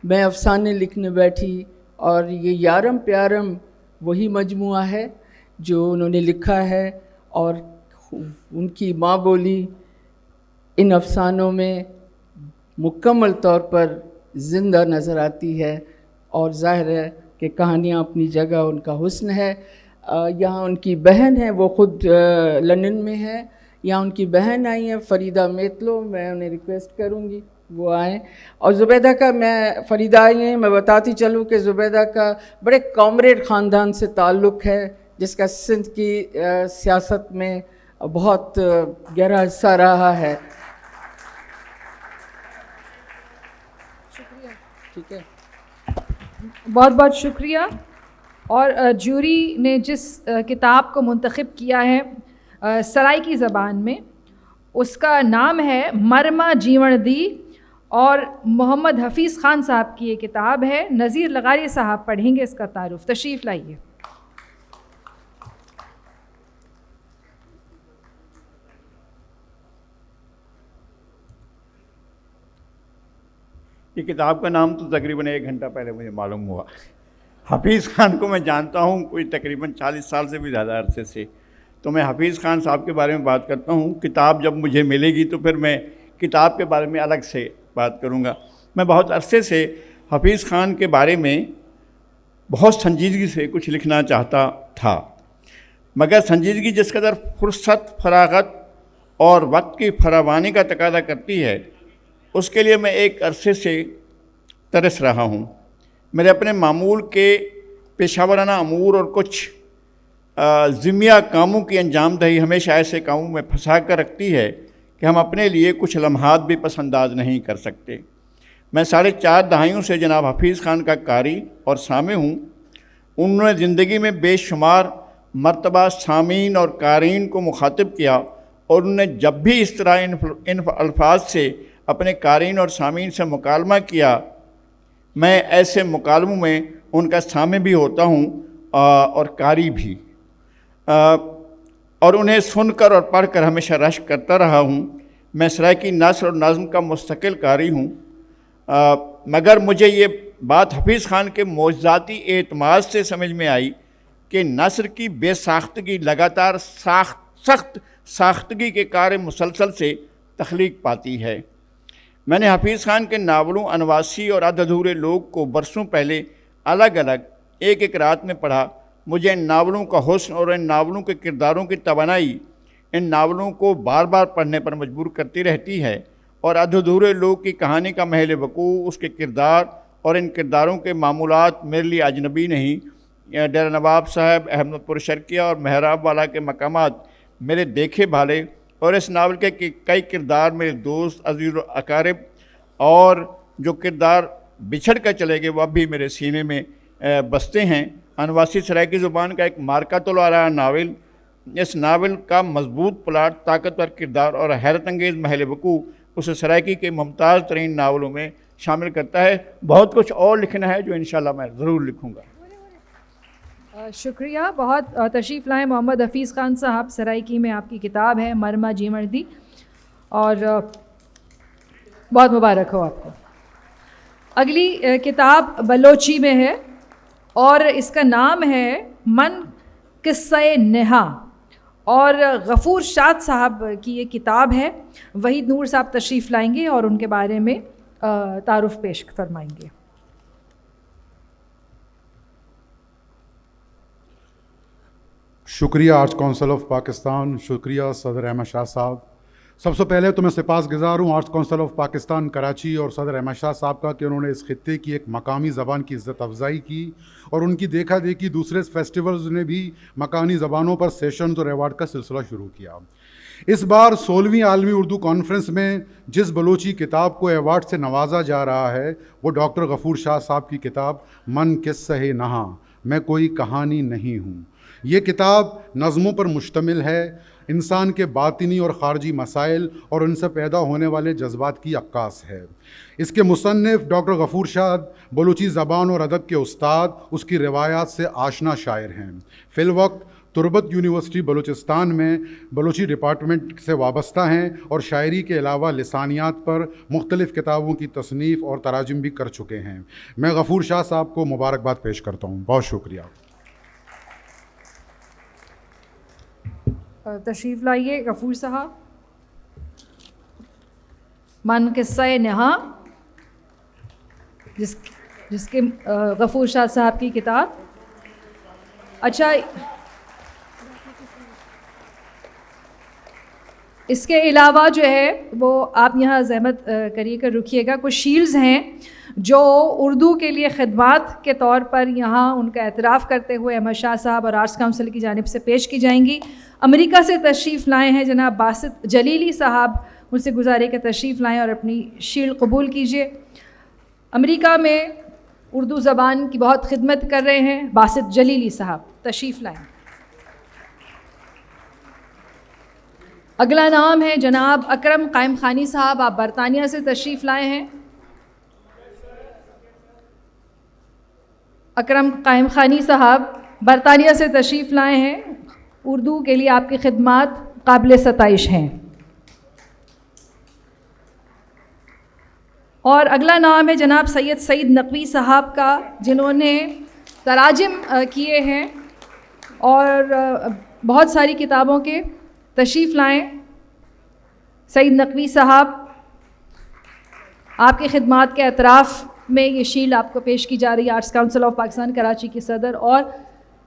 میں افسانے لکھنے بیٹھی. اور یہ یارم پیارم وہی مجموعہ ہے جو انہوں نے لکھا ہے اور ان کی ماں بولی ان افسانوں میں مکمل طور پر زندہ نظر آتی ہے. اور ظاہر ہے کہ کہانیاں اپنی جگہ ان کا حسن ہے. یہاں ان کی بہن ہے وہ خود لندن میں ہے. یہاں ان کی بہن آئی ہیں فریدہ میتلو. میں انہیں ریکویسٹ کروں گی وہ آئیں. اور زبیدہ کا فریدہ آئی ہیں. میں بتاتی چلوں کہ زبیدہ کا بڑے کامریڈ خاندان سے تعلق ہے جس کا سندھ کی سیاست میں بہت گہرا حصہ رہا ہے. ٹھیک ہے, بہت بہت شکریہ. اور جوری نے جس کتاب کو منتخب کیا ہے سرائکی زبان میں, اس کا نام ہے مرما جیون دی اور محمد حفیظ خان صاحب کی یہ کتاب ہے. نذیر لغاری صاحب پڑھیں گے اس کا تعارف. تشریف لائیے. یہ کتاب کا نام تو تقریباً 1 گھنٹہ پہلے مجھے معلوم ہوا. حفیظ خان کو میں جانتا ہوں کوئی تقریباً 40 سال سے بھی زیادہ عرصے سے. تو میں حفیظ خان صاحب کے بارے میں بات کرتا ہوں. کتاب جب مجھے ملے گی تو پھر میں کتاب کے بارے میں الگ سے بات کروں گا. میں بہت عرصے سے حفیظ خان کے بارے میں بہت سنجیدگی سے کچھ لکھنا چاہتا تھا, مگر سنجیدگی جس قدر فرصت, فراغت اور وقت کی فراوانی کا تقاضا کرتی ہے اس کے لیے میں ایک عرصے سے ترس رہا ہوں. میرے اپنے معمول کے پیشہ ورانہ امور اور کچھ ذمیہ کاموں کی انجام دہی ہمیشہ ایسے کاموں میں پھنسا کر رکھتی ہے کہ ہم اپنے لیے کچھ لمحات بھی پس انداز نہیں کر سکتے. میں 4.5 دہائیوں سے جناب حفیظ خان کا قاری اور سامع ہوں. انہوں نے زندگی میں بے شمار مرتبہ سامعین اور قارئین کو مخاطب کیا اور انہوں نے جب بھی اس طرح ان الفاظ سے اپنے قارئین اور سامعین سے مکالمہ کیا, میں ایسے مکالموں میں ان کا سامع بھی ہوتا ہوں اور قاری بھی, اور انہیں سن کر اور پڑھ کر ہمیشہ رشک کرتا رہا ہوں. میں سرائکی نثر اور نظم کا مستقل قاری ہوں, مگر مجھے یہ بات حفیظ خان کے معجزاتی اعتماد سے سمجھ میں آئی کہ نثر کی بے ساختگی لگاتار سخت ساختگی کے کار مسلسل سے تخلیق پاتی ہے. میں نے حفیظ خان کے ناولوں انواسی اور اد ادھورے لوگ کو برسوں پہلے الگ الگ ایک رات میں پڑھا. مجھے ان ناولوں کا حسن اور ان ناولوں کے کرداروں کی توانائی ان ناولوں کو بار بار پڑھنے پر مجبور کرتی رہتی ہے, اور اد ادھورے لوگ کی کہانی کا محل وقوع, اس کے کردار اور ان کرداروں کے معمولات میرے لیے اجنبی نہیں. ڈیرہ نواب صاحب, احمد پور شرقیہ اور محراب والا کے مقامات میرے دیکھے بھالے, اور اس ناول کے کئی کردار میرے دوست, عزیز و اقارب, اور جو کردار بچھڑ کر چلے گئے وہ اب بھی میرے سینے میں بستے ہیں. انواسی سرائکی زبان کا ایک مارکۃ الآراء ناول. اس ناول کا مضبوط پلاٹ, طاقتور کردار اور حیرت انگیز محل وقوع اسے سرائکی کے ممتاز ترین ناولوں میں شامل کرتا ہے. بہت کچھ اور لکھنا ہے جو انشاءاللہ میں ضرور لکھوں گا. شکریہ. بہت تشریف لائیں محمد حفیظ خان صاحب. سرائکی میں آپ کی کتاب ہے مرما جیمردی, اور بہت مبارک ہو آپ کو. اگلی کتاب بلوچی میں ہے اور اس کا نام ہے من قصہ نہا، اور غفور شاد صاحب کی یہ کتاب ہے. وحید نور صاحب تشریف لائیں گے اور ان کے بارے میں تعارف پیش فرمائیں گے. شکریہ آرٹس کونسل آف پاکستان، شکریہ صدر احمد شاہ صاحب. سب سے پہلے تو میں سپاس گزار ہوں arts council of Pakistan Karachi اور صدر احمد شاہ صاحب کا کہ انہوں نے اس خطے کی ایک مقامی زبان کی عزت افزائی کی، اور ان کی دیکھا دیکھی دوسرے فیسٹیولز نے بھی مکانی زبانوں پر سیشنز اور ایوارڈ کا سلسلہ شروع کیا. اس بار 16ویں عالمی اردو کانفرنس میں جس بلوچی کتاب کو ایوارڈ سے نوازا جا رہا ہے وہ ڈاکٹر غفور شاہ صاحب کی کتاب من قصہ نہا، میں کوئی کہانی نہیں ہوں. یہ کتاب نظموں پر مشتمل ہے، انسان کے باطنی اور خارجی مسائل اور ان سے پیدا ہونے والے جذبات کی عکاس ہے. اس کے مصنف ڈاکٹر غفور شاہ بلوچی زبان اور ادب کے استاد، اس کی روایات سے آشنا شاعر ہیں. فی الوقت تربت یونیورسٹی بلوچستان میں بلوچی ڈپارٹمنٹ سے وابستہ ہیں اور شاعری کے علاوہ لسانیات پر مختلف کتابوں کی تصنیف اور تراجم بھی کر چکے ہیں. میں غفور شاہ صاحب کو مبارکباد پیش کرتا ہوں. بہت شکریہ. تشریف لائیے غفور صاحب. من قصہ نہا جس کے غفور شاہ صاحب کی کتاب. اچھا، اس کے علاوہ جو ہے وہ آپ یہاں زحمت کریے کر رکیے گا، کچھ شیلڈز ہیں جو اردو کے لیے خدمات کے طور پر یہاں ان کا اعتراف کرتے ہوئے احمد شاہ صاحب اور آرٹس کونسل کی جانب سے پیش کی جائیں گی. امریکہ سے تشریف لائے ہیں جناب باسط جلیلی صاحب، مجھ سے گزارے کہ تشریف لائیں اور اپنی شیلڈ قبول کیجیے. امریکہ میں اردو زبان کی بہت خدمت کر رہے ہیں باسط جلیلی صاحب، تشریف لائیں. اگلا نام ہے جناب اکرم قائم خانی صاحب، آپ برطانیہ سے تشریف لائے ہیں. اکرم قائم خانی صاحب برطانیہ سے تشریف لائے ہیں. اردو کے لیے آپ کی خدمات قابل ستائش ہیں. اور اگلا نام ہے جناب سید سعید نقوی صاحب کا، جنہوں نے تراجم کیے ہیں اور بہت ساری کتابوں کے. تشریف لائیں سعید نقوی صاحب. آپ کی خدمات کے اعتراف میں یہ شیلڈ آپ کو پیش کی جا رہی ہے arts council of Pakistan Karachi کے صدر اور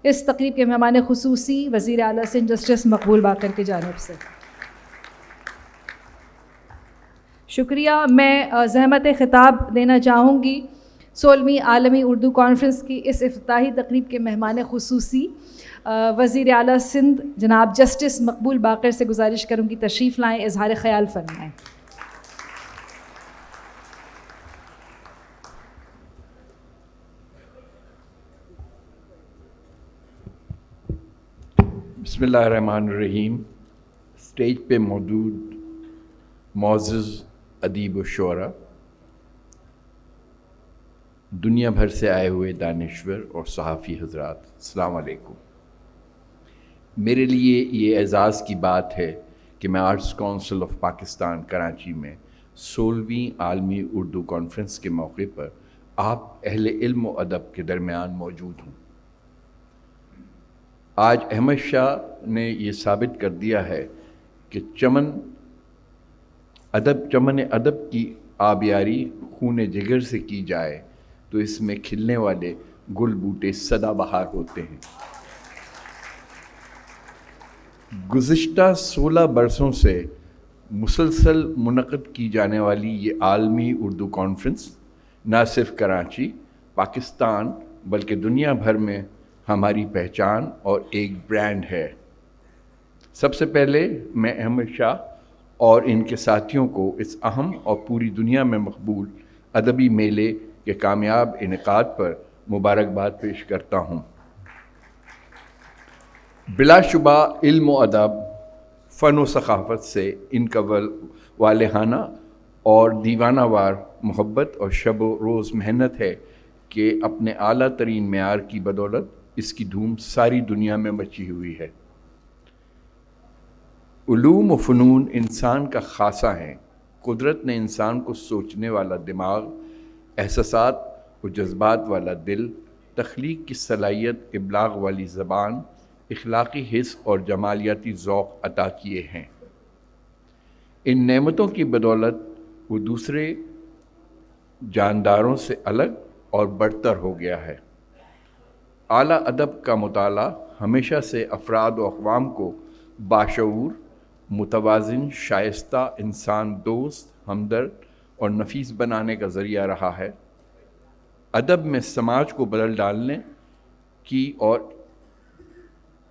اس تقریب کے مہمان خصوصی وزیر اعلیٰ سندھ جسٹس مقبول باقر کی جانب سے. شکریہ. میں زحمت خطاب دینا چاہوں گی 16ویں عالمی اردو کانفرنس کی اس افتتاحی تقریب کے مہمان خصوصی وزیر اعلیٰ سندھ جناب جسٹس مقبول باقر سے گزارش کروں گی تشریف لائیں، اظہار خیال فرمائیں. بسم اللہ الرحمن الرحیم. اسٹیج پہ موجود معزز ادیب و شعراء، دنیا بھر سے آئے ہوئے دانشور اور صحافی حضرات، السلام علیکم. میرے لیے یہ اعزاز کی بات ہے کہ میں arts council of Pakistan Karachi میں 16ویں عالمی اردو کانفرنس کے موقع پر آپ اہل علم و ادب کے درمیان موجود ہوں. آج احمد شاہ نے یہ ثابت کر دیا ہے کہ چمن ادب کی آبیاری خون جگر سے کی جائے تو اس میں کھلنے والے گل بوٹے سدا بہار ہوتے ہیں. گزشتہ 16 برسوں سے مسلسل منعقد کی جانے والی یہ عالمی اردو کانفرنس نہ صرف کراچی، پاکستان بلکہ دنیا بھر میں ہماری پہچان اور ایک برانڈ ہے. سب سے پہلے میں احمد شاہ اور ان کے ساتھیوں کو اس اہم اور پوری دنیا میں مقبول ادبی میلے کے کامیاب انعقاد پر مبارکباد پیش کرتا ہوں. بلا شبہ علم و ادب، فن و ثقافت سے ان کا والہانہ اور دیوانہ وار محبت اور شب و روز محنت ہے کہ اپنے اعلیٰ ترین معیار کی بدولت اس کی دھوم ساری دنیا میں مچی ہوئی ہے. علوم و فنون انسان کا خاصہ ہیں. قدرت نے انسان کو سوچنے والا دماغ احساسات و جذبات والا دل، تخلیق کی صلاحیت، ابلاغ والی زبان، اخلاقی حس اور جمالیاتی ذوق عطا کیے ہیں۔ ان نعمتوں کی بدولت وہ دوسرے جانداروں سے الگ اور برتر ہو گیا ہے۔ اعلیٰ ادب کا مطالعہ ہمیشہ سے افراد و اقوام کو باشعور، متوازن، شائستہ، انسان دوست، ہمدرد اور نفیس بنانے کا ذریعہ رہا ہے۔ ادب میں سماج کو بدل ڈالنے کی اور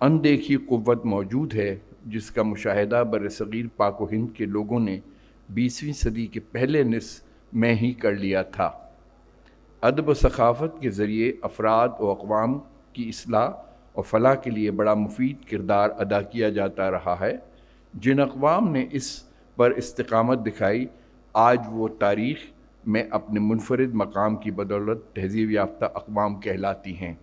اندیکھی قوت موجود ہے، جس کا مشاہدہ برصغیر پاک و ہند کے لوگوں نے 20ویں صدی کے پہلے نصف میں ہی کر لیا تھا۔ ادب و ثقافت کے ذریعے افراد و اقوام کی اصلاح اور فلاح کے لیے بڑا مفید کردار ادا کیا جاتا رہا ہے۔ جن اقوام نے اس پر استقامت دکھائی، آج وہ تاریخ میں اپنے منفرد مقام کی بدولت تہذیب یافتہ اقوام کہلاتی ہیں۔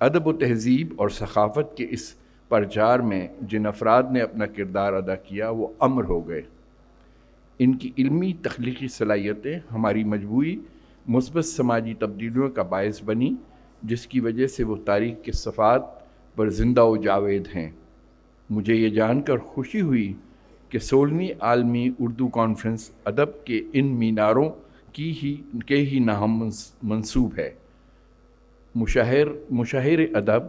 ادب و تہذیب اور ثقافت کے اس پرچار میں جن افراد نے اپنا کردار ادا کیا وہ امر ہو گئے۔ ان کی علمی تخلیقی صلاحیتیں ہماری مجموعی مثبت سماجی تبدیلیوں کا باعث بنی، جس کی وجہ سے وہ تاریخ کے صفحات پر زندہ و جاوید ہیں۔ مجھے یہ جان کر خوشی ہوئی کہ 16ویں عالمی اردو کانفرنس ادب کے ان میناروں کے ہی نام منسوب ہے۔ مشاہیر ادب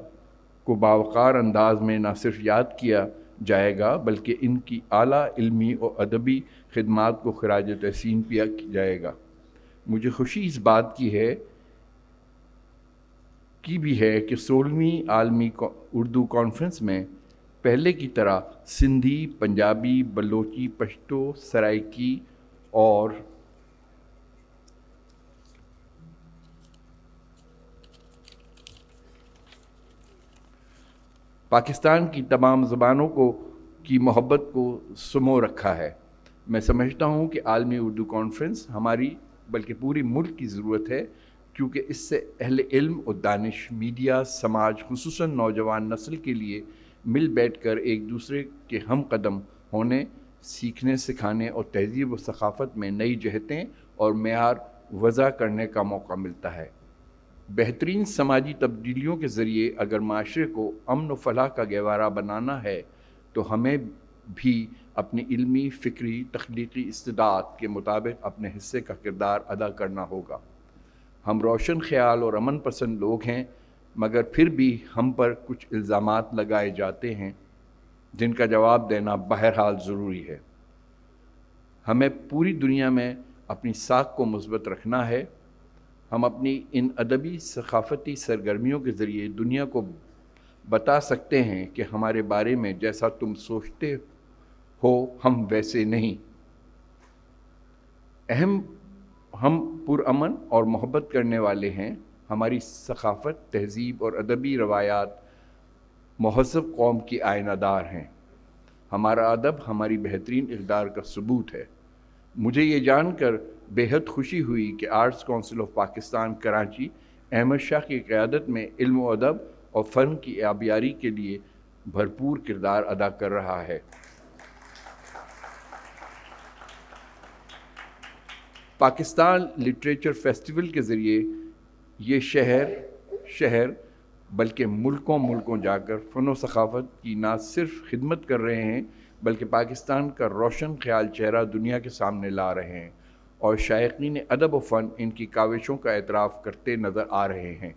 کو باوقار انداز میں نہ صرف یاد کیا جائے گا بلکہ ان کی اعلیٰ علمی اور ادبی خدمات کو خراج تحسین کیا جائے گا۔ مجھے خوشی اس بات کی بھی ہے کہ 16ویں عالمی اردو کانفرنس میں پہلے کی طرح سندھی، پنجابی، بلوچی، پشتو، سرائکی اور پاکستان کی تمام زبانوں کی محبت کو سمو رکھا ہے۔ میں سمجھتا ہوں کہ عالمی اردو کانفرنس ہماری بلکہ پوری ملک کی ضرورت ہے، کیونکہ اس سے اہل علم و دانش، میڈیا، سماج، خصوصاً نوجوان نسل کے لیے مل بیٹھ کر ایک دوسرے کے ہم قدم ہونے، سیکھنے، سکھانے اور تہذیب و ثقافت میں نئی جہتیں اور معیار وضع کرنے کا موقع ملتا ہے۔ بہترین سماجی تبدیلیوں کے ذریعے اگر معاشرے کو امن و فلاح کا گہوارہ بنانا ہے تو ہمیں بھی اپنی علمی، فکری، تخلیقی استعداد کے مطابق اپنے حصے کا کردار ادا کرنا ہوگا۔ ہم روشن خیال اور امن پسند لوگ ہیں، مگر پھر بھی ہم پر کچھ الزامات لگائے جاتے ہیں جن کا جواب دینا بہرحال ضروری ہے۔ ہمیں پوری دنیا میں اپنی ساکھ کو مثبت رکھنا ہے۔ ہم اپنی ان ادبی ثقافتی سرگرمیوں کے ذریعے دنیا کو بتا سکتے ہیں کہ ہمارے بارے میں جیسا تم سوچتے ہو ہم ویسے نہیں۔ ہم پرامن اور محبت کرنے والے ہیں۔ ہماری ثقافت، تہذیب اور ادبی روایات مہذب قوم کی آئینہ دار ہیں۔ ہمارا ادب ہماری بہترین اقدار کا ثبوت ہے۔ مجھے یہ جان کر بے حد خوشی ہوئی کہ arts council of Pakistan Karachi Ahmad Shah کی قیادت میں علم و ادب اور فن کی آبیاری کے لیے بھرپور کردار ادا کر رہا ہے۔ پاکستان لٹریچر فیسٹیول کے ذریعے یہ شہر بلکہ ملکوں جا کر فن و ثقافت کی نہ صرف خدمت کر رہے ہیں بلکہ پاکستان کا روشن خیال چہرہ دنیا کے سامنے لا رہے ہیں، اور شائقین ادب و فن ان کی کاوشوں کا اعتراف کرتے نظر آ رہے ہیں۔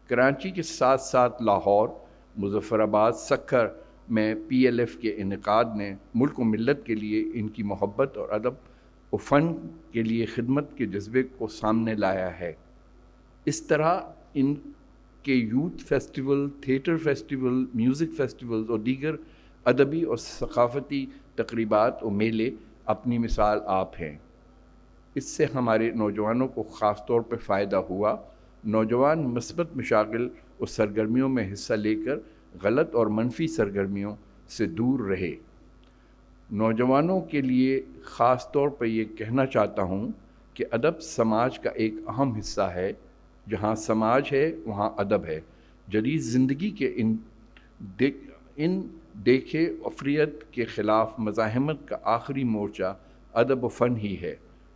کراچی کے ساتھ ساتھ لاہور، مظفر آباد، سکھر میں PLF کے انعقاد نے ملک و ملت کے لیے ان کی محبت اور ادب و فن کے لیے خدمت کے جذبے کو سامنے لایا ہے۔ اس طرح ان کے youth festival, theatre festival, music festival اور دیگر ادبی اور ثقافتی تقریبات و میلے اپنی مثال آپ ہیں۔ اس سے ہمارے نوجوانوں کو خاص طور پر فائدہ ہوا۔ نوجوان مثبت مشاغل اور سرگرمیوں میں حصہ لے کر غلط اور منفی سرگرمیوں سے دور رہے۔ نوجوانوں کے لیے خاص طور پر یہ کہنا چاہتا ہوں کہ ادب سماج کا ایک اہم حصہ ہے۔ جہاں سماج ہے وہاں ادب ہے۔ جدید زندگی کے ان دیکھے افریت کے خلاف مزاحمت کا آخری مورچہ ادب و فن ہی ہے۔